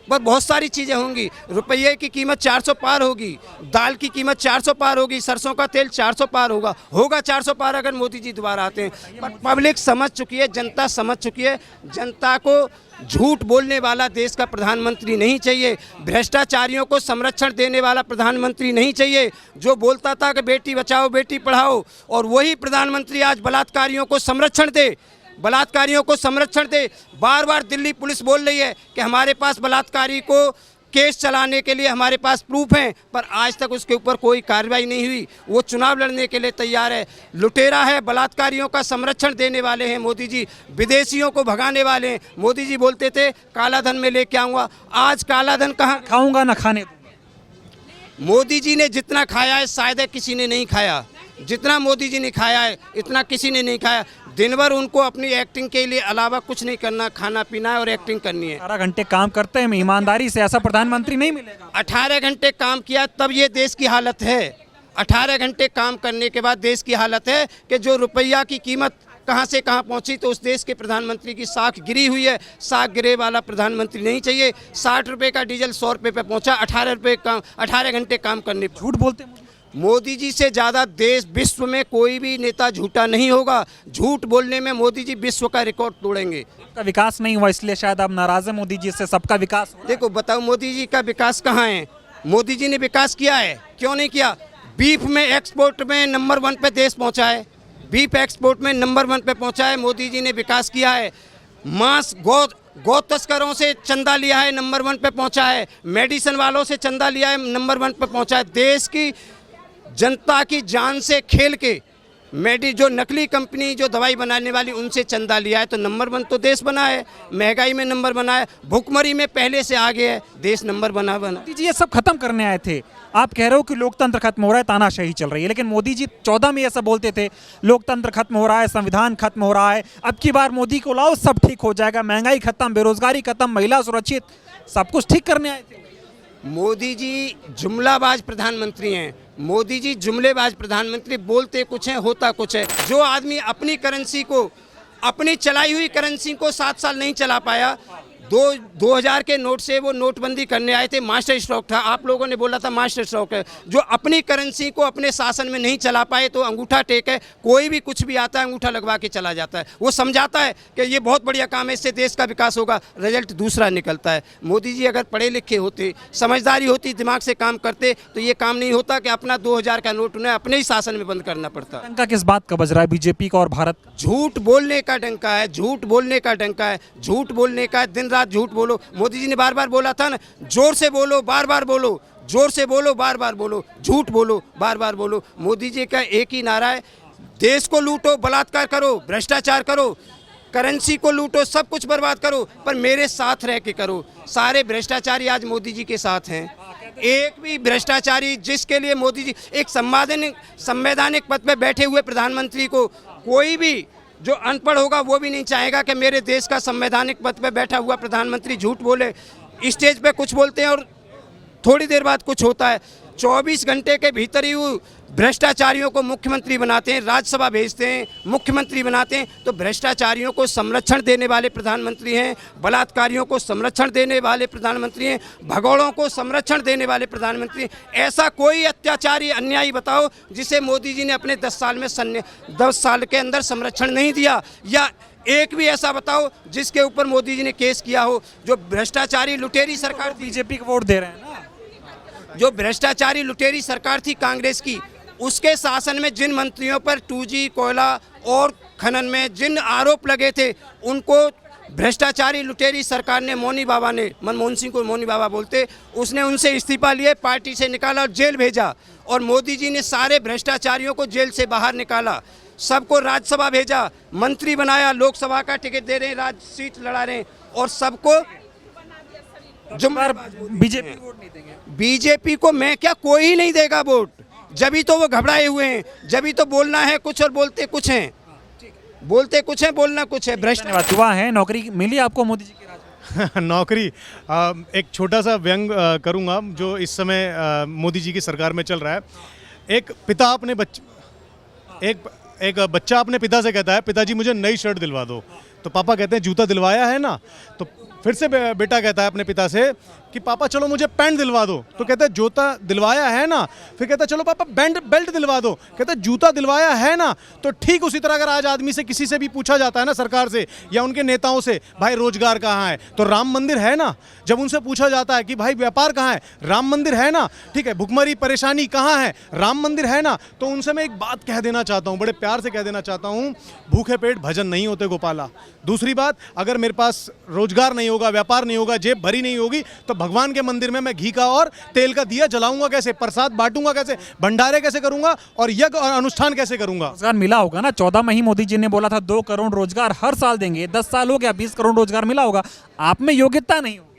पर बहुत सारी चीज़ें होंगी। रुपये की कीमत 400 पार होगी, दाल की कीमत 400 पार होगी, सरसों का तेल 400 पार होगा 400 पार अगर मोदी जी दोबारा आते हैं। पर पब्लिक समझ चुकी है, जनता समझ चुकी है। जनता को झूठ बोलने वाला देश का प्रधानमंत्री नहीं चाहिए, भ्रष्टाचारियों को संरक्षण देने वाला प्रधानमंत्री नहीं चाहिए। जो बोलता था कि बेटी बचाओ बेटी पढ़ाओ, और वही प्रधानमंत्री आज बलात्कारियों को संरक्षण दे, बलात्कारियों को संरक्षण दे। बार बार दिल्ली पुलिस बोल रही है कि हमारे पास बलात्कारी को केस चलाने के लिए हमारे पास प्रूफ हैं, पर आज तक उसके ऊपर कोई कार्रवाई नहीं हुई। वो चुनाव लड़ने के लिए तैयार है, लुटेरा है, बलात्कारियों का संरक्षण देने वाले हैं मोदी जी, विदेशियों को भगाने वाले हैं। मोदी जी बोलते थे काला धन में लेके आऊँगा, आज काला धन कहाँ? खाऊंगा ना खाने दूंगा। मोदी जी ने जितना खाया है शायद किसी ने नहीं खाया, जितना मोदी जी ने खाया है इतना किसी ने नहीं खाया। दिन भर उनको अपनी एक्टिंग के लिए अलावा कुछ नहीं करना, खाना पीना है और एक्टिंग करनी है। 18 घंटे काम करते हैं ईमानदारी से, ऐसा प्रधानमंत्री नहीं मिलेगा। 18 घंटे काम किया तब ये देश की हालत है। 18 घंटे काम करने के बाद देश की हालत है कि जो रुपया की कीमत कहाँ से कहाँ पहुँची, तो उस देश के प्रधानमंत्री की साख गिरी हुई है। साख गिरे वाला प्रधानमंत्री नहीं चाहिए। 60 रुपये का डीजल 100 रुपये पे पहुँचा 18 घंटे काम करने। झूठ बोलते हैं मोदी जी से ज़्यादा देश विश्व में कोई भी नेता झूठा नहीं होगा। झूठ बोलने में मोदी जी विश्व का रिकॉर्ड तोड़ेंगे। सबका विकास नहीं हुआ इसलिए शायद आप नाराज हैं मोदी जी से, सबका विकास हुआ। देखो बताओ मोदी जी का विकास कहाँ है? मोदी जी ने विकास किया है, क्यों नहीं किया? बीफ में एक्सपोर्ट में नंबर 1 पे देश पहुँचा है, बीफ एक्सपोर्ट में नंबर 1 पे पहुँचा है। मोदी जी ने विकास किया है। मांस गौ तस्करों से चंदा लिया है, नंबर 1 पे पहुँचा है। मेडिसिन वालों से चंदा लिया है, नंबर 1 पे पहुँचा है। देश की जनता की जान से खेल के जो नकली कंपनी जो दवाई बनाने वाली उनसे चंदा लिया है, तो नंबर 1 तो देश बना है। महंगाई में नंबर बना है, भुखमरी में पहले से आगे है, देश नंबर बना। मोदी जी ये सब खत्म करने आए थे। आप कह रहे हो कि लोकतंत्र खत्म हो रहा है, तानाशाही चल रही है, लेकिन मोदी जी 14 में ऐसा बोलते थे लोकतंत्र खत्म हो रहा है, संविधान खत्म हो रहा है, अब की बार मोदी को लाओ सब ठीक हो जाएगा, महंगाई खत्म, बेरोजगारी खत्म, महिला सुरक्षित, सब कुछ ठीक करने आए थे। मोदी जी जुमलाबाज प्रधानमंत्री हैं। मोदी जी जुमलेबाज प्रधानमंत्री, बोलते कुछ है होता कुछ है। जो आदमी अपनी करेंसी को, अपनी चलाई हुई करेंसी को 7 साल नहीं चला पाया, 2000 के नोट से वो नोटबंदी करने आए थे, मास्टर स्ट्रोक था। आप लोगों ने बोला था मास्टर स्ट्रोक है। जो अपनी करेंसी को अपने शासन में नहीं चला पाए तो अंगूठा टेक है। कोई भी कुछ भी आता है अंगूठा लगवा के चला जाता है। वो समझाता है कि ये बहुत बढ़िया काम है, इससे देश का विकास होगा, रिजल्ट दूसरा निकलता है। मोदी जी अगर पढ़े लिखे होते, समझदारी होती, दिमाग से काम करते तो ये काम नहीं होता कि अपना 2000 का नोट उन्हें अपने ही शासन में बंद करना पड़ता। डंका किस बात का बज रहा है बीजेपी का और भारत? झूठ बोलने का डंका है, झूठ बोलने का डंका है, झूठ बोलने का। दिन रात झूठ बोलो। मोदी जी ने बार बार बोला था ना, जोर से बोलो बार बार बोलो, जोर से बोलो बार बार बोलो, झूठ बोलो बार बार बोलो। मोदी जी का एक ही नारा है, देश को लूटो, बलात्कार करो, भ्रष्टाचार करो, करेंसी को लूटो, सब कुछ बर्बाद करो, पर मेरे साथ रह के करो। सारे भ्रष्टाचारी आज मोदी जी के साथ हैं। एक भी भ्रष्टाचारी जिसके लिए मोदी जी, एक संवैधानिक पद पे बैठे हुए प्रधानमंत्री को कोई भी जो अनपढ़ होगा वो भी नहीं चाहेगा कि मेरे देश का संवैधानिक पद पे बैठा हुआ प्रधानमंत्री झूठ बोले। स्टेज पे कुछ बोलते हैं और थोड़ी देर बाद कुछ होता है। 24 घंटे के भीतर ही वो भ्रष्टाचारियों को मुख्यमंत्री बनाते हैं, राज्यसभा भेजते हैं, मुख्यमंत्री बनाते हैं। तो भ्रष्टाचारियों को संरक्षण देने वाले प्रधानमंत्री हैं, बलात्कारियों को संरक्षण देने वाले प्रधानमंत्री हैं, भगोड़ों को संरक्षण देने वाले प्रधानमंत्री हैं। ऐसा कोई अत्याचारी अन्यायी बताओ जिसे मोदी जी ने अपने 10 साल के अंदर संरक्षण नहीं दिया, या एक भी ऐसा बताओ जिसके ऊपर मोदी जी ने केस किया हो। जो भ्रष्टाचारी लुटेरी सरकार, बीजेपी को वोट दे रहे हैं ना, जो भ्रष्टाचारी लुटेरी सरकार थी कांग्रेस की, उसके शासन में जिन मंत्रियों पर 2G कोयला और खनन में जिन आरोप लगे थे, उनको भ्रष्टाचारी लुटेरी सरकार ने मौनी बाबा ने, मनमोहन सिंह को मौनी बाबा बोलते, उसने उनसे इस्तीफा लिए, पार्टी से निकाला और जेल भेजा। और मोदी जी ने सारे भ्रष्टाचारियों को जेल से बाहर निकाला, सबको राज्यसभा भेजा, मंत्री बनाया, लोकसभा का टिकट दे रहे हैं, राज्य सीट लड़ा रहे हैं और सबको बीजेपी वोट नहीं देंगे। बीजेपी को मैं क्या, कोई ही नहीं देगा वोट। जभी तो वो घबराए हुए हैं, जभी तो बोलना है कुछ और बोलते कुछ हैं, बोलते कुछ है बोलना कुछ है। धन्यवाद। युवा है, नौकरी मिली आपको मोदी जी के राज में? नौकरी, एक छोटा सा व्यंग करूंगा जो इस समय मोदी जी की सरकार में चल रहा है। एक पिता अपने एक बच्चा अपने पिता से कहता है, पिताजी मुझे नई शर्ट दिलवा दो। तो पापा कहते हैं जूता दिलवाया है ना। तो फिर से बेटा कहता है अपने पिता से कि पापा चलो मुझे पैंट दिलवा दो। तो कहता है जूता दिलवाया है ना। फिर कहता है चलो पापा बेल्ट दिलवा दो। कहता है जूता दिलवाया है ना। तो ठीक उसी तरह अगर आज आदमी से किसी से भी पूछा जाता है ना, सरकार से या उनके नेताओं से, भाई रोजगार कहाँ है, तो राम मंदिर है ना। जब उनसे पूछा जाता है कि भाई व्यापार कहाँ है, राम मंदिर है ना। ठीक है, भुखमरी परेशानी कहाँ है, राम मंदिर है ना। तो उनसे मैं एक बात कह देना चाहता हूँ, बड़े प्यार से कह देना चाहता हूँ, भूखे पेट भजन नहीं होते गोपाला। दूसरी बात, अगर मेरे पास रोजगार नहीं होगा, व्यापार नहीं होगा, जेब भरी नहीं होगी, तो भगवान के मंदिर में मैं घी का और तेल का दिया जलाऊंगा कैसे, प्रसाद बांटूंगा कैसे, भंडारे कैसे करूंगा और यज्ञ और अनुष्ठान कैसे करूंगा। रोजगार मिला होगा ना। 14 में ही मोदी जी ने बोला था 2 करोड़ रोजगार हर साल देंगे। 10 साल हो गया, 20 करोड़ रोजगार मिला होगा। आप में योग्यता नहीं होगी।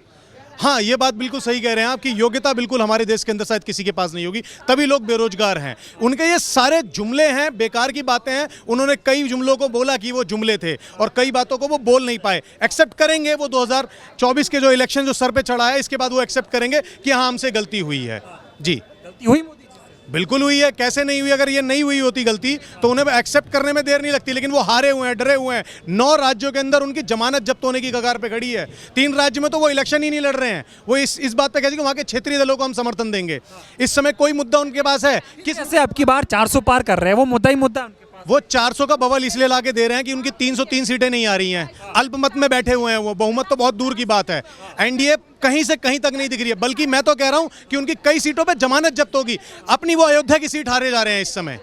हाँ, ये बात बिल्कुल सही कह रहे हैं आप कि योग्यता बिल्कुल हमारे देश के अंदर शायद किसी के पास नहीं होगी, तभी लोग बेरोजगार हैं। उनके ये सारे जुमले हैं, बेकार की बातें हैं। उन्होंने कई जुमलों को बोला कि वो जुमले थे और कई बातों को वो बोल नहीं पाए। एक्सेप्ट करेंगे वो 2024 के जो इलेक्शन जो सर पे चढ़ा है, इसके बाद वो एक्सेप्ट करेंगे कि हाँ हमसे गलती हुई है। जी, गलती हुई मोदी जी से? बिल्कुल हुई है। कैसे नहीं हुई? अगर ये नहीं हुई होती गलती तो उन्हें एक्सेप्ट करने में देर नहीं लगती, लेकिन वो हारे हुए हैं, डरे हुए हैं। 9 राज्यों के अंदर उनकी जमानत जब्त होने की कगार पे खड़ी है। 3 राज्य में तो वो इलेक्शन ही नहीं लड़ रहे हैं। वो इस बात पे कहते हैं कि वहाँ के क्षेत्रीय दलों को हम समर्थन देंगे। इस समय कोई मुद्दा उनके पास है कि कैसे आपकी बार 400 पार कर रहे हैं? वो मुद्दा ही मुद्दा है उनके पास। वो 400 का बवल इसलिए लाके दे रहे हैं कि उनकी 303 सीटें नहीं आ रही हैं। अल्पमत में बैठे हुए हैं वो, बहुमत तो बहुत दूर की बात है। एनडीए कहीं से कहीं तक नहीं दिख रही है, बल्कि मैं तो कह रहा हूं कि उनकी कई सीटों पे जमानत जब्त होगी। अपनी वो अयोध्या की सीट हारे जा रहे हैं इस समय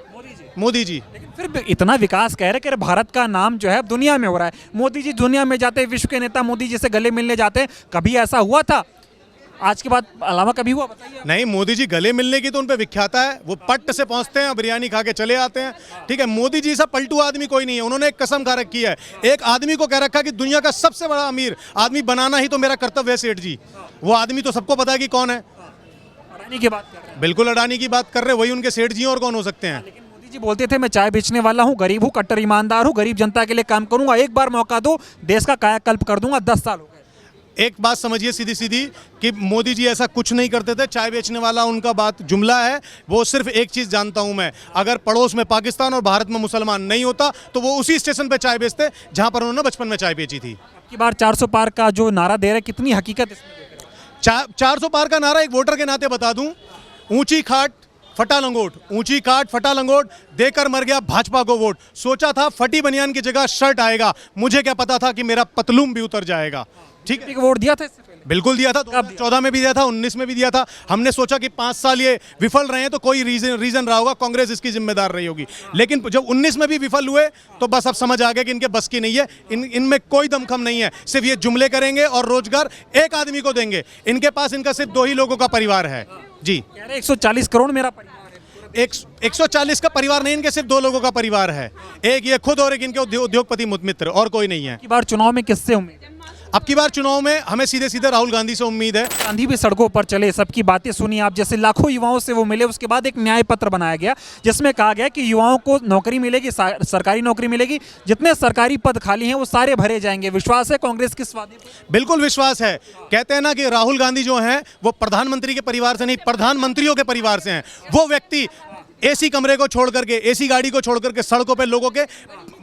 मोदी जी। लेकिन फिर भी इतना विकास कह रहे कि भारत का नाम जो है दुनिया में हो रहा है। मोदी जी दुनिया में जाते हैं, विश्व के नेता मोदी जी से गले मिलने जाते हैं। कभी ऐसा हुआ था? आज के बाद अलावा कभी हुआ बताइए? नहीं, मोदी जी गले मिलने की तो उन पे विख्याता है। वो पट्ट से पहुंचते हैं, बिरयानी खा के चले आते हैं। ठीक है, मोदी जी सा पलटू आदमी कोई नहीं है। उन्होंने एक कसम खा रखी है, एक आदमी को कह रखा कि दुनिया का सबसे बड़ा अमीर आदमी बनाना ही तो मेरा कर्तव्य है सेठ जी। वो आदमी तो सबको पता है कि कौन है। अडानी की बात कर रहे हैं। बिल्कुल अडानी की बात कर रहे, वही उनके सेठ जी हैं, और कौन हो सकते हैं। लेकिन मोदी जी बोलते थे मैं चाय बेचने वाला हूँ, गरीब हूँ, कट्टर ईमानदार हूँ, गरीब जनता के लिए काम करूंगा, एक बार मौका दो, देश का कायाकल्प कर दूंगा। 10 साल हो गए। एक बात समझिए सीधी सीधी कि मोदी जी ऐसा कुछ नहीं करते थे। चाय बेचने वाला उनका बात जुमला है। वो सिर्फ एक चीज़ जानता हूं मैं, अगर पड़ोस में पाकिस्तान और भारत में मुसलमान नहीं होता तो वो उसी स्टेशन पे चाय बेचते जहां पर उन्होंने बचपन में चाय बेची थी। आपकी बार 400 पार का जो नारा दे रहे, कितनी हकीकत इसमें देख रहे हैं? 400 पार का नारा एक वोटर के नाते बता दूं, ऊंची खाट फटा लंगोट, ऊंची काट फटा लंगोट, देकर मर गया भाजपा को वोट। सोचा था फटी बनियान की जगह शर्ट आएगा, मुझे क्या पता था कि मेरा पतलून भी उतर जाएगा। ठीक है, वोट दिया था इससे पहले? बिल्कुल दिया था। 2014 में भी दिया था, 19 में भी दिया था। हमने सोचा कि 5 साल ये विफल रहे हैं तो कोई रीजन रहा होगा, कांग्रेस इसकी जिम्मेदार रही होगी। लेकिन जब 19 में भी विफल हुए तो बस अब समझ आ गया कि इनके बस की नहीं है, इनमें कोई दमखम नहीं है। सिर्फ ये जुमले करेंगे और रोजगार एक आदमी को देंगे। इनके पास इनका सिर्फ 2 ही लोगों का परिवार है। जी, कह रहे 140 करोड़ मेरा परिवार है। 140 का परिवार नहीं, इनके सिर्फ 2 लोगों का परिवार है। एक ये खुद और एक इनके उद्योगपति मित्र, और कोई नहीं है। की बार चुनाव में किससे उम्मीद है? अब की बार चुनाव में हमें सीधे सीधे राहुल गांधी से उम्मीद है। गांधी भी सड़कों पर चले, सबकी बातें सुनी आप जैसे, लाखों युवाओं से वो मिले। उसके बाद एक न्याय पत्र बनाया गया जिसमें कहा गया कि युवाओं को नौकरी मिलेगी, सरकारी नौकरी मिलेगी, जितने सरकारी पद खाली हैं वो सारे भरे जाएंगे। विश्वास है कांग्रेस किस वादे पर? बिल्कुल विश्वास है। कहते हैं ना कि राहुल गांधी जो हैं वो प्रधानमंत्री के परिवार से नहीं, प्रधानमंत्रियों के परिवार से हैं। वो व्यक्ति एसी कमरे को छोड़ करके, एसी गाड़ी को छोड़ करके सड़कों पे लोगों के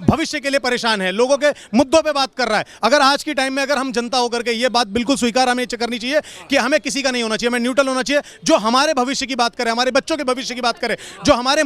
भविष्य के लिए परेशान है, लोगों के मुद्दों पे बात कर रहा है। अगर आज की टाइम में अगर हम जनता होकर के ये बात बिल्कुल स्वीकार हमें करनी चाहिए कि हमें किसी का नहीं होना चाहिए, हमें न्यूट्रल होना चाहिए। जो हमारे भविष्य की बात करे, हमारे बच्चों के भविष्य की बात करे, जो हमें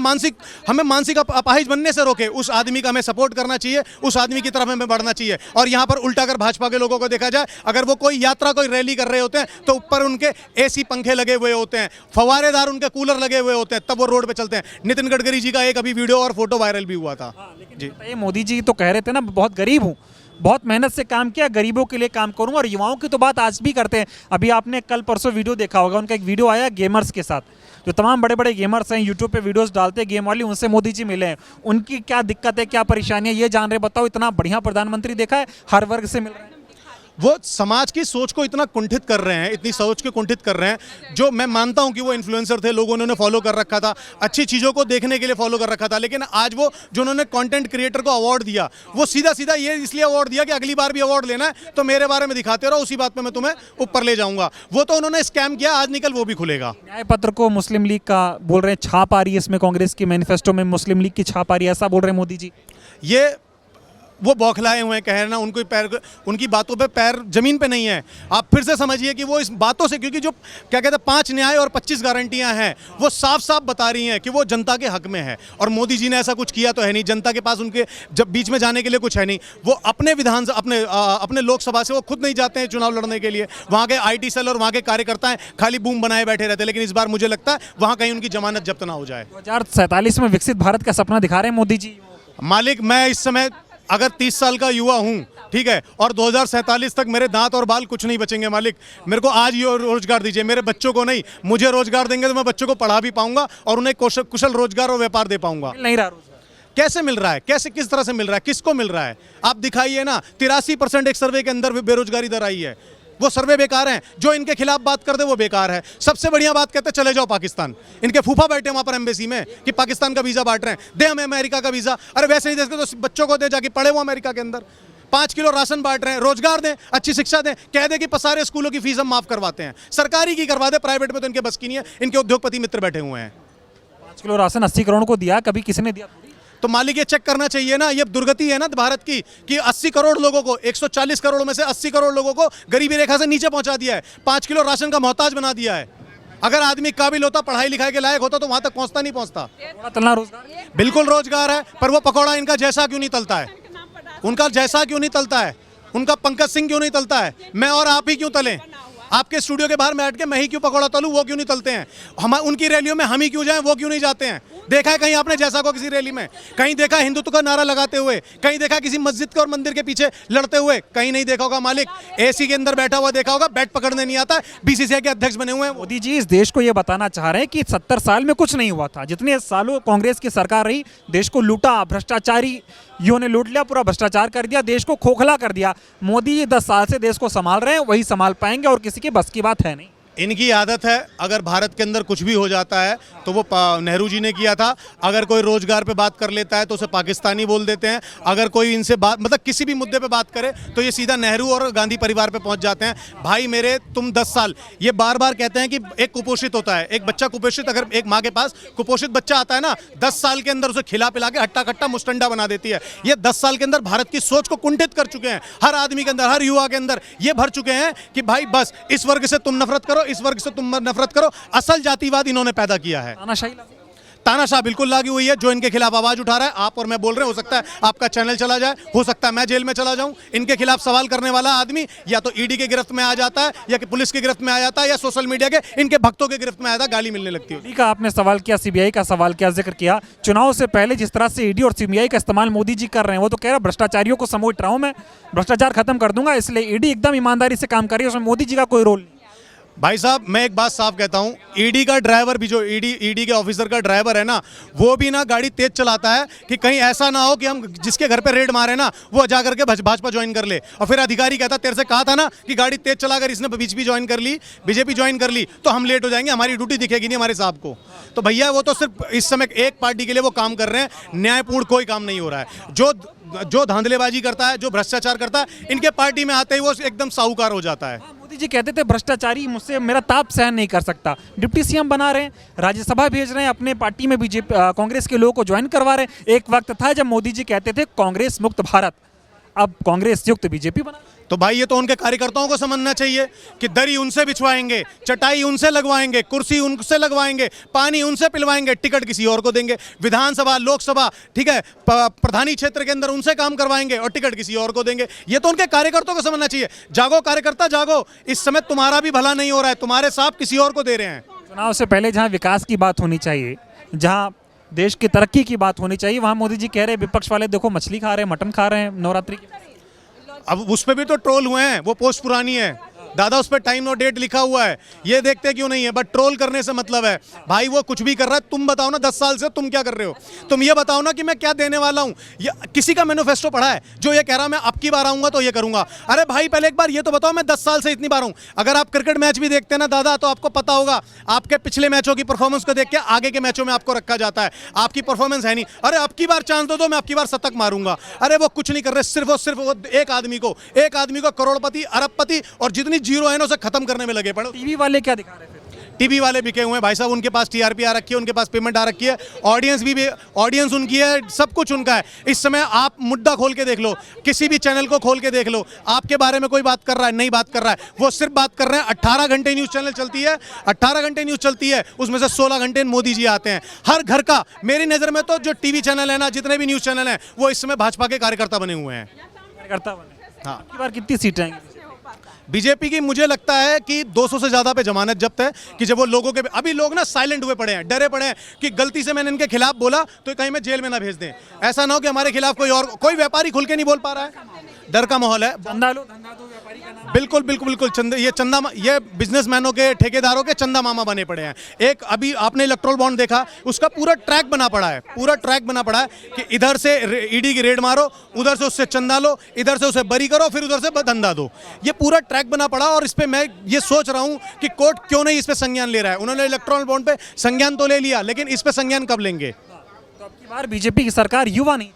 मानसिक अपाहिज बनने से रोके, उस आदमी का हमें सपोर्ट करना चाहिए, उस आदमी की तरफ हमें बढ़ना चाहिए। और यहाँ पर उल्टा कर भाजपा के लोगों को देखा जाए, अगर वो कोई यात्रा, कोई रैली कर रहे होते हैं तो ऊपर उनके एसी पंखे लगे हुए होते हैं, फवारेदार उनके कूलर लगे हुए होते हैं, तब वो रोड पे चलते हैं। नितिन गडकरी जी का एक अभी वीडियो और फोटो वायरल भी हुआ था। जी, ये मोदी जी तो कह रहे थे ना बहुत गरीब हूँ, बहुत मेहनत से काम किया, गरीबों के लिए काम करूंगा। और युवाओं की तो बात आज भी करते हैं। अभी आपने कल परसों वीडियो देखा होगा, उनका एक वीडियो आया गेमर्स के साथ, जो तमाम बड़े बड़े गेमर्स हैं, यूट्यूब पे वीडियोस डालते हैं गेम वाली, उनसे मोदी जी मिले हैं। उनकी क्या दिक्कत है, क्या परेशानी है, ये जान रहे। बताओ, इतना बढ़िया प्रधानमंत्री देखा है, हर वर्ग से मिल रहे हैं। वो समाज की सोच को इतना कुंठित कर रहे हैं, इतनी सोच को कुंठित कर रहे हैं, जो मैं मानता हूं कि वो इन्फ्लुएंसर थे, लोगों ने उन्हें फॉलो कर रखा था, अच्छी चीज़ों को देखने के लिए फॉलो कर रखा था। लेकिन आज वो जो उन्होंने कंटेंट क्रिएटर को अवार्ड दिया, वो सीधा सीधा ये इसलिए अवार्ड दिया कि अगली बार भी अवार्ड लेना है तो मेरे बारे में दिखाते रहो, उसी बात पर मैं तुम्हें ऊपर ले जाऊंगा। वो तो उन्होंने स्कैम किया, आज निकल वो भी खुलेगा। न्याय पत्र को मुस्लिम लीग का बोल रहे हैं छाप आ रही है, इसमें कांग्रेस की मैनिफेस्टो में मुस्लिम लीग की छाप आ रही है, ऐसा बोल रहे हैं मोदी जी। ये वो बौखलाए हुए हैं, कह रहे ना उनको पैर, उनकी बातों पे पैर जमीन पे नहीं है। आप फिर से समझिए कि वो इस बातों से, क्योंकि जो क्या कहते हैं 5 न्याय और 25 गारंटियां हैं, वो साफ साफ बता रही हैं कि वो जनता के हक में है। और मोदी जी ने ऐसा कुछ किया तो है नहीं, जनता के पास उनके जब बीच में जाने के लिए कुछ है नहीं। वो अपने अपने लोकसभा से वो खुद नहीं जाते हैं चुनाव लड़ने के लिए। वहाँ के IT सेल और वहाँ के कार्यकर्ता हैं, खाली बूम बनाए बैठे रहते हैं। लेकिन इस बार मुझे लगता है वहाँ कहीं उनकी जमानत जब्त ना हो जाए। 2047 में विकसित भारत का सपना दिखा रहे हैं मोदी जी। मालिक, मैं इस समय अगर 30 साल का युवा हूं, ठीक है, और 2047 तक मेरे दांत और बाल कुछ नहीं बचेंगे मालिक। मेरे को आज ही रोजगार दीजिए, मेरे बच्चों को नहीं। मुझे रोजगार देंगे तो मैं बच्चों को पढ़ा भी पाऊंगा और उन्हें कुशल रोजगार और व्यापार दे पाऊंगा। नहीं रहा रोजगार। कैसे मिल रहा है, कैसे, किस तरह से मिल रहा है, किसको मिल रहा है? आप दिखाइए ना। 83% एक सर्वे के अंदर बेरोजगारी दर आई है। वो सर्वे बेकार हैं, जो इनके खिलाफ बात कर दे वो बेकार है। सबसे बढ़िया बात कहते चले जाओ पाकिस्तान। इनके फूफा बैठे वहां पर एम्बेसी में कि पाकिस्तान का वीजा बांट रहे हैं, दे हमें अमेरिका का वीजा। अरे वैसे नहीं दे तो बच्चों को दे, जाके पढ़े वो अमेरिका के अंदर। 5 किलो राशन बांट रहे हैं, रोजगार दें, अच्छी शिक्षा दें, कह दे कि पसारे स्कूलों की फीस हम माफ करवाते हैं। सरकारी की करवा दे, प्राइवेट में तो इनके बस की नहीं है। इनके उद्योगपति मित्र बैठे हुए हैं। 5 किलो राशन 80 करोड़ को दिया, कभी किसी ने दिया? तो मालिक ये चेक करना चाहिए ना। ये दुर्गति है ना भारत की कि 80 करोड़ लोगों को, 140 करोड़ में से 80 करोड़ लोगों को गरीबी रेखा से नीचे पहुंचा दिया है। 5 किलो राशन का मोहताज बना दिया है। अगर आदमी काबिल होता, पढ़ाई लिखाई के लायक होता तो वहां तक पहुंचता नहीं पहुंचता। तलना रोजगार, बिल्कुल रोजगार है, पर वो पकौड़ा इनका जैसा क्यों नहीं तलता है? उनका जैसा क्यों नहीं तलता है? उनका पंकज सिंह क्यों नहीं तलता है? मैं और आप ही क्यों तलें? आपके स्टूडियो के बाहर बैठ के मैं ही क्यों पकौड़ा तलूं, वो क्यों नहीं तलते हैं? हम उनकी रैलियों में हम ही क्यों जाएं, वो क्यों नहीं जाते हैं? देखा है कहीं आपने जैसा को किसी रैली में? कहीं देखा हिंदुत्व का नारा लगाते हुए? कहीं देखा किसी मस्जिद के और मंदिर के पीछे लड़ते हुए? कहीं नहीं देखा होगा मालिक। AC के अंदर बैठा हुआ देखा होगा, बैट पकड़ने नहीं आता है। BCCI के अध्यक्ष बने हुए हैं। मोदी जी इस देश को ये बताना चाह रहे हैं कि 70 साल में कुछ नहीं हुआ था। जितने सालों कांग्रेस की सरकार रही, देश को लूटा, भ्रष्टाचारियों ने लूट लिया, पूरा भ्रष्टाचार कर दिया, देश को खोखला कर दिया। मोदी ये 10 साल से देश को संभाल रहे हैं, वही संभाल पाएंगे और किसी की बस की बात है नहीं। इनकी आदत है, अगर भारत के अंदर कुछ भी हो जाता है तो वो नेहरू जी ने किया था। अगर कोई रोजगार पे बात कर लेता है तो उसे पाकिस्तानी बोल देते हैं। अगर कोई इनसे बात, मतलब किसी भी मुद्दे पे बात करे तो ये सीधा नेहरू और गांधी परिवार पे पहुंच जाते हैं। भाई मेरे, तुम 10 साल, ये बार बार कहते हैं कि एक कुपोषित होता है, एक बच्चा कुपोषित, अगर एक माँ के पास कुपोषित बच्चा आता है ना, 10 साल के अंदर उसे खिला पिला के हट्टा कट्टा मुस्टंडा बना देती है। ये 10 साल के अंदर भारत की सोच को कुंठित कर चुके हैं। हर आदमी के अंदर, हर युवा के अंदर ये भर चुके हैं कि भाई बस इस वर्ग से तुम नफरत करो, इस वर्ग से तुम नफरत करो। असल जातिवाद इन्होंने पैदा किया है। तानाशाह बिल्कुल लागू हुई है। जो इनके खिलाफ आवाज उठा रहा है, आप और मैं बोल रहे हैं, हो सकता है आपका चैनल चला जाए, हो सकता है मैं जेल में चला जाऊं। इनके खिलाफ सवाल करने वाला आदमी या तो ED के गिरफ्त में आ जाता है, या कि पुलिस की गिरफ्त में आ जाता है, या सोशल मीडिया के इनके भक्तों के गिरफ्त में आ जाता है, गाली मिलने लगती है। ED का आपने सवाल किया, CBI का सवाल किया, जिक्र किया। चुनाव से पहले जिस तरह से ED और CBI का इस्तेमाल मोदी जी कर रहे हैं, वो तो कह रहा है भ्रष्टाचारियों को समेट रहा हूं मैं, भ्रष्टाचार खत्म कर दूंगा, इसलिए ED एकदम ईमानदारी से काम कर रही है, उसमें मोदी जी का कोई रोल नहीं। भाई साहब, मैं एक बात साफ कहता हूं, ED का ड्राइवर भी, जो ED के ऑफिसर का ड्राइवर है ना, वो भी ना गाड़ी तेज चलाता है कि कहीं ऐसा ना हो कि हम जिसके घर पे रेड मारे ना, वो जा करके भाजपा ज्वाइन कर ले। और फिर अधिकारी कहता, तेरे से कहा था ना कि गाड़ी तेज चलाकर इसने BJP ज्वाइन कर ली, BJP ज्वाइन कर ली, तो हम लेट हो जाएंगे, हमारी ड्यूटी दिखेगी नहीं हमारे साहब को। तो भैया वो तो सिर्फ इस समय एक पार्टी के लिए वो काम कर रहे हैं, न्यायपूर्ण कोई काम नहीं हो रहा है। जो धांधलेबाजी करता है, जो भ्रष्टाचार करता है, इनके पार्टी में आते ही वो एकदम साहूकार हो जाता है। मोदी जी कहते थे भ्रष्टाचारी मुझसे मेरा ताप सहन नहीं कर सकता। डिप्टी CM बना रहे हैं, राज्यसभा भेज रहे हैं, अपने पार्टी में BJP कांग्रेस के लोगों को ज्वाइन करवा रहे हैं। एक वक्त था जब मोदी जी कहते थे कांग्रेस मुक्त भारत, अब कांग्रेस युक्त BJP बना। तो भाई ये तो उनके कार्यकर्ताओं को समझना चाहिए कि दरी उनसे बिछवाएंगे, चटाई उनसे लगवाएंगे, कुर्सी उनसे लगवाएंगे, पानी उनसे पिलवाएंगे, टिकट किसी और को देंगे। विधानसभा, लोकसभा, ठीक है, प्रधानी क्षेत्र के अंदर उनसे काम करवाएंगे और टिकट किसी और को देंगे। ये तो उनके कार्यकर्ताओं को समझना चाहिए। जागो कार्यकर्ता जागो, इस समय तुम्हारा भी भला नहीं हो रहा है, तुम्हारे साथ किसी और को दे रहे हैं। चुनाव से पहले जहाँ विकास की बात होनी चाहिए, जहाँ देश की तरक्की की बात होनी चाहिए, वहाँ मोदी जी कह रहे हैं विपक्ष वाले देखो मछली खा रहे हैं, मटन खा रहे हैं नवरात्रि की। अब उस पर भी तो ट्रोल हुए हैं, वो पोस्ट पुरानी है दादा, उस पर टाइम और डेट लिखा हुआ है, ये देखते क्यों नहीं है? बट ट्रोल करने से मतलब है भाई, वो कुछ भी कर रहा है, तुम बताओ ना 10 साल से तुम क्या कर रहे हो? तुम ये बताओ ना कि मैं क्या देने वाला हूँ। किसी का मैनिफेस्टो पढ़ा है जो ये कह रहा मैं अब की बार आऊंगा तो ये करूंगा? अरे भाई पहले एक बार ये तो बताओ मैं 10 साल से इतनी बार हूं। अगर आप क्रिकेट मैच भी देखते हैं ना दादा, तो आपको पता होगा आपके पिछले मैचों की परफॉर्मेंस को देख के आगे के मैचों में आपको रखा जाता है। आपकी परफॉर्मेंस है नहीं, अरे अब की बार चांस दो मैं अब की बार शतक मारूंगा। अरे वो कुछ नहीं कर रहे, सिर्फ और सिर्फ वो एक आदमी को करोड़पति, अरबपति और जितनी जीरो है ना उसे खत्म करने में लगे पड़े। टीवी वाले क्या दिखा रहे हैं? टीवी वाले बिके हुए हैं भाई साहब, उनके पास टीआरपी आ रखी है, उनके पास पेमेंट आ रखी है, ऑडियंस उनकी है, सब कुछ उनका है। इस समय आप मुद्दा खोल के देख लो, किसी भी चैनल को खोल के देख लो, आपके बारे में कोई बात कर रहा है? नहीं बात कर रहा है। वो सिर्फ बात कर रहे हैं, 18 घंटे न्यूज़ चैनल चलती है, 18 घंटे न्यूज़ चलती है, उसमें से 16 घंटे मोदी जी आते हैं। हर घर का, मेरी नज़र में तो जो टीवी चैनल है ना, जितने भी न्यूज़ चैनल हैं, वो इस समय भाजपा के कार्यकर्ता बने हुए हैं। कार्यकर्ता बने। हाँ, अब की बार कितनी सीटें आएंगी? बीजेपी की मुझे लगता है कि 200 से ज्यादा पे जमानत जब्त है कि जब वो लोगों के, अभी लोग ना साइलेंट हुए पड़े हैं, डरे पड़े हैं कि गलती से मैंने इनके खिलाफ बोला तो कहीं मैं जेल में ना भेज दें। ऐसा ना हो कि हमारे खिलाफ कोई व्यापारी खुल के नहीं बोल पा रहा है, डर का माहौल है। धंधा दो व्यापारी का नाम। बिल्कुल बिल्कुल बिल्कुल, ये बिजनेसमैनों के, ठेकेदारों के चंदा मामा बने पड़े हैं। एक अभी आपने इलेक्ट्रोल बॉन्ड देखा, उसका पूरा ट्रैक बना पड़ा है, कि इधर से ईडी की रेड मारो, उधर से उससे चंदा लो, इधर से उसे बरी करो, फिर उधर से धंधा दो। ये पूरा ट्रैक बना पड़ा और इस पे मैं ये सोच रहा हूं कि कोर्ट क्यों नहीं इस पे संज्ञान ले रहा है। उन्होंने इलेक्ट्रोल बॉन्ड पे संज्ञान तो ले लिया, लेकिन इस पे संज्ञान कब लेंगे? तो अब की बार बीजेपी की सरकार युवा नहीं,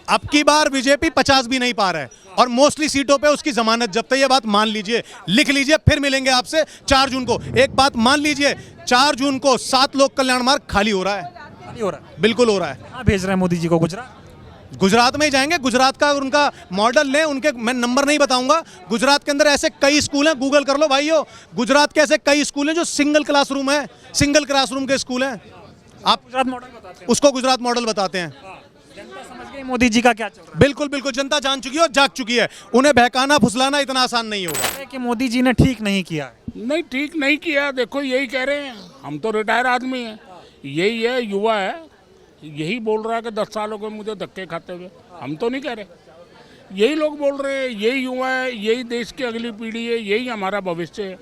अब की बार बीजेपी 50 भी नहीं पा रहा है और मोस्टली सीटों पे उसकी जमानत जब्त है। ये बात मान लीजिए, लिख लीजिए, फिर मिलेंगे आपसे 4 जून को। एक बात मान लीजिए, 4 जून को 7 लोक कल्याण मार्ग खाली हो रहा है। नहीं हो रहा। बिल्कुल हो रहा है। कहाँ भेज रहे हैं मोदी जी को? गुजरात में ही जाएंगे। गुजरात का उनका मॉडल लें, उनके मैं नंबर नहीं बताऊंगा। गुजरात के अंदर ऐसे कई स्कूल हैं, गूगल कर लो भाइयों, गुजरात के ऐसे कई स्कूल हैं जो सिंगल क्लासरूम के स्कूल हैं। आप गुजरात मॉडल बताते हैं, उसको गुजरात मॉडल बताते हैं। जनता समझ गई मोदी जी का क्या चल रहा है। बिल्कुल बिल्कुल, जनता जान चुकी है और जाग चुकी है। उन्हें बहकाना फुसलाना इतना आसान नहीं होगा कि मोदी जी ने ठीक नहीं किया है। नहीं, ठीक नहीं किया। देखो यही कह रहे हैं, हम तो रिटायर आदमी हैं, यही है, युवा है, यही बोल रहा है कि 10 सालों के मुझे धक्के खाते हुए। हम तो नहीं कह रहे, यही लोग बोल रहे हैं, यही युवा है, यही देश की अगली पीढ़ी है, यही हमारा भविष्य है।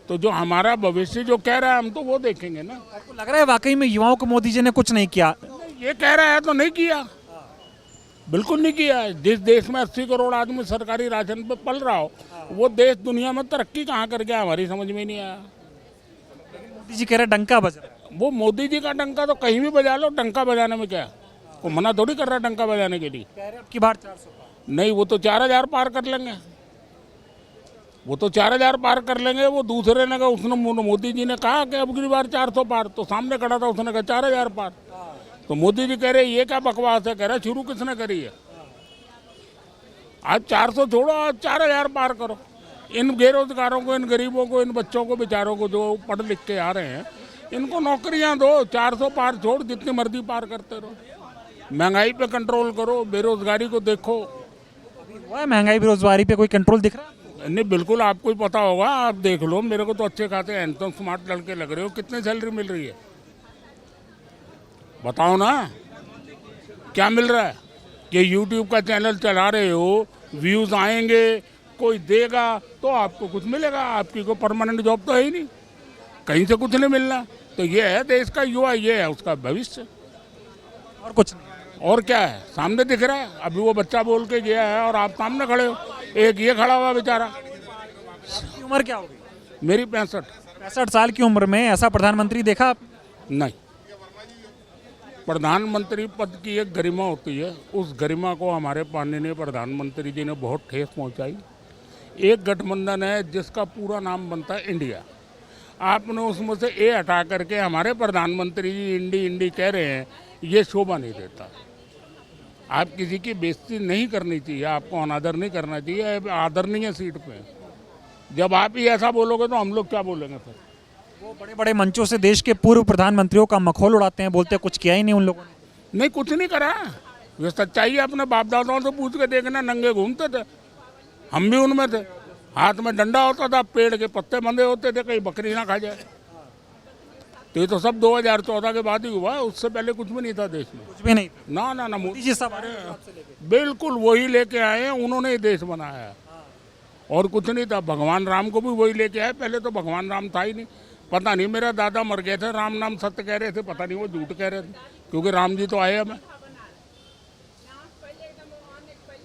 तो जो हमारा भविष्य जो कह रहा है हम तो वो देखेंगे ना। आपको लग रहा है वाकई में युवाओं को मोदी जी ने कुछ नहीं किया? ये कह रहा है तो नहीं किया, बिल्कुल नहीं किया। जिस देश में 80 करोड़ आदमी सरकारी राशन पे पल रहा हो, वो देश दुनिया में तरक्की कहाँ कर गया, हमारी समझ में नहीं आया। मोदी जी कह रहे डंका बज रहा है। वो मोदी जी का डंका तो कहीं भी बजा लो, डंका बजाने में क्या, वो मना थोड़ी कर रहा है डंका बजाने के लिए। कह रहे अब की बार 400 नहीं, वो तो 4000 पार कर लेंगे, वो तो 4000 पार कर लेंगे। वो दूसरे ने कहा, उसने मोदी जी ने कहा कि अब की बार 400 पार, तो सामने खड़ा था, उसने कहा 4000 पार। तो मोदी जी कह रहे ये क्या बकवास है? कह रहे शुरू किसने करी है? आज 400 छोड़ो, आज 4000 पार करो। इन बेरोजगारों को, इन गरीबों को, इन बच्चों को, बेचारों को जो पढ़ लिख के आ रहे हैं, इनको नौकरियां दो। 400 पार छोड़, जितनी मर्जी पार करते रहो। महंगाई पे कंट्रोल करो, बेरोजगारी को देखो। हुआ है महंगाई बेरोजगारी पे कोई कंट्रोल दिख रहा है? नहीं, बिल्कुल आपको ही पता होगा, आप देख लो। मेरे को तो अच्छे खाते हैं, तो स्मार्ट लड़के लग रहे हो। कितने सैलरी मिल रही है बताओ ना, क्या मिल रहा है? कि यूट्यूब का चैनल चला रहे हो, व्यूज़ आएंगे, कोई देगा तो आपको कुछ मिलेगा। आपकी कोई परमानेंट जॉब तो है ही नहीं, कहीं से कुछ नहीं मिलना। तो ये है देश का युवा, ये है उसका भविष्य, और कुछ नहीं। और क्या है? सामने दिख रहा है। अभी वो बच्चा बोल के गया है और आप सामने खड़े हो। एक ये खड़ा हुआ बेचारा। आपकी उम्र क्या होगी? मेरी 65। 65 साल की उम्र में ऐसा प्रधानमंत्री देखा आप? नहीं, प्रधानमंत्री पद की एक गरिमा होती है, उस गरिमा को हमारे माननीय प्रधानमंत्री जी ने बहुत ठेस पहुंचाई। एक गठबंधन है जिसका पूरा नाम बनता है इंडिया, आपने उसमें से ए हटा करके हमारे प्रधानमंत्री जी इंडी इंडी कह रहे हैं, ये शोभा नहीं देता। आप किसी की बेइज्जती नहीं करनी चाहिए, आपको अनादर नहीं करना चाहिए। आदरणीय सीट पे जब आप ही ऐसा बोलोगे तो हम लोग क्या बोलेंगे फिर? वो बड़े बड़े मंचों से देश के पूर्व प्रधानमंत्रियों का मखौल उड़ाते हैं, बोलते हैं कुछ किया ही नहीं उन लोगों ने। नहीं, कुछ नहीं करा। ये सच्चाई है, अपने बाप दादाओं से पूछ के देखना, नंगे घूमते थे, हम भी उनमें थे। हाथ में डंडा होता था, पेड़ के पत्ते बंधे होते थे, कहीं बकरी ना खा जाए। तो ये तो सब 2014 के बाद ही हुआ है, उससे पहले कुछ भी नहीं था देश में। कुछ भी नहीं था। ना ना ना, मोदी जी सब आए बिल्कुल वही लेके आए हैं, उन्होंने ही देश बनाया है और कुछ नहीं था। भगवान राम को भी वही लेके आए, पहले तो भगवान राम था ही नहीं। पता नहीं, मेरा दादा मर गए थे, राम नाम सत्य कह रहे थे, पता नहीं वो झूठ कह रहे थे, क्योंकि राम जी तो आए हमें।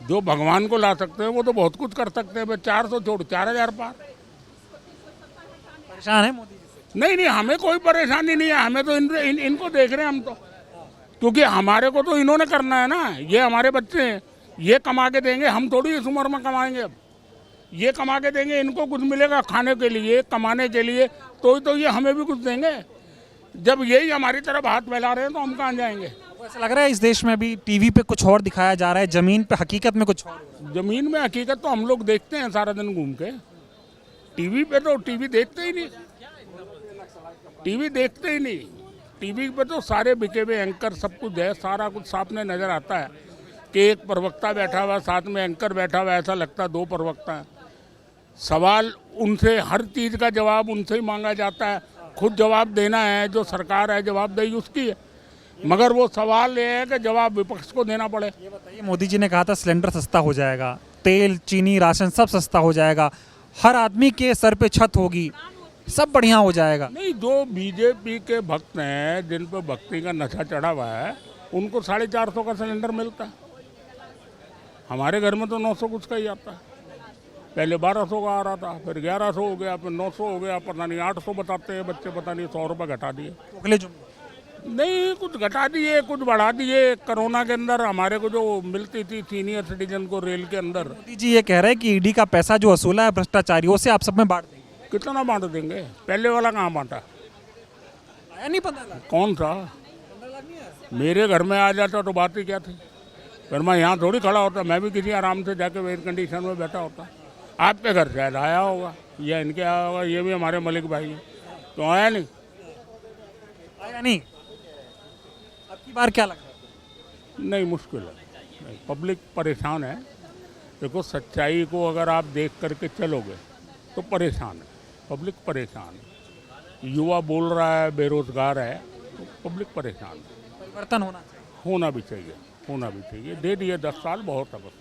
जो भगवान को ला सकते हैं वो तो बहुत कुछ कर सकते हैं। 400 छोड़ 4000 पार। परेशान है मोदी जी से? नहीं नहीं, हमें कोई परेशानी नहीं है, हमें तो इनको देख रहे हैं हम तो, क्योंकि हमारे को तो इन्होंने करना है ना। ये हमारे बच्चे हैं, ये कमा के देंगे, हम थोड़ी इस उम्र में कमाएंगे। अब ये कमा के देंगे, इनको कुछ मिलेगा खाने के लिए, कमाने के लिए, तो ये हमें भी कुछ देंगे। जब यही हमारी तरफ हाथ फैला रहे हैं तो हम कहाँ जाएंगे। ऐसा लग रहा है इस देश में अभी टीवी पे कुछ और दिखाया जा रहा है, जमीन पे हकीकत में कुछ और। जमीन में हकीकत तो हम लोग देखते हैं सारा दिन घूम के। टीवी पे तो टीवी देखते ही नहीं, टीवी देखते ही नहीं। टीवी पे तो सारे बिके हुए एंकर सब कुछ है, सारा कुछ सामने नजर आता है कि एक प्रवक्ता बैठा हुआ, साथ में एंकर बैठा हुआ, ऐसा लगता है 2 प्रवक्ता हैं। सवाल उनसे, हर चीज़ का जवाब उनसे ही मांगा जाता है। खुद जवाब देना है, जो सरकार है जवाबदेही उसकी है, मगर वो सवाल ये है कि जवाब विपक्ष को देना पड़े। ये बताइए, मोदी जी ने कहा था सिलेंडर सस्ता हो जाएगा, तेल चीनी राशन सब सस्ता हो जाएगा, हर आदमी के सर पे छत होगी, सब बढ़िया हो जाएगा। नहीं, जो बीजेपी के भक्त हैं, जिन पर भक्ति का नशा चढ़ा हुआ है, उनको 450 का सिलेंडर मिलता है। हमारे घर में तो 900 कुछ का ही आता है। पहले 1200 का आ रहा था, फिर 1100 हो गया, फिर 900 हो गया, पता नहीं 800 बताते हैं बच्चे, पता नहीं 100 रुपये घटा दिए। अगले जुम्मे नहीं, कुछ घटा दिए, कुछ बढ़ा दिए। कोरोना के अंदर हमारे को जो मिलती थी सीनियर सिटीजन को रेल के अंदर, मोदी जी ये कह रहे हैं कि ईडी का पैसा जो वसूला है भ्रष्टाचारियों से आप सब में बांट देंगे। कितना बांट देंगे? पहले वाला कहाँ बांटा? आया नहीं पता लगा। कौन सा? मेरे घर में आ जाता तो बात ही क्या थी। फिर मैं यहाँ थोड़ी खड़ा होता, मैं भी किसी आराम से जाके एयर कंडीशन में बैठा होता। आपके घर शायद आया होगा या इनके आया होगा, ये भी हमारे मलिक भाई हैं, तो आया नहीं। आया नहीं। आपकी बार क्या लग रहा है? नहीं, मुश्किल है। नहीं, पब्लिक परेशान है। देखो, सच्चाई को अगर आप देख करके चलोगे तो परेशान है पब्लिक, परेशान है। युवा बोल रहा है, बेरोजगार है, तो पब्लिक परेशान है। परिवर्तन होना चाहिए। होना भी चाहिए, होना भी चाहिए। दे दिए 10 साल, बहुत है बस।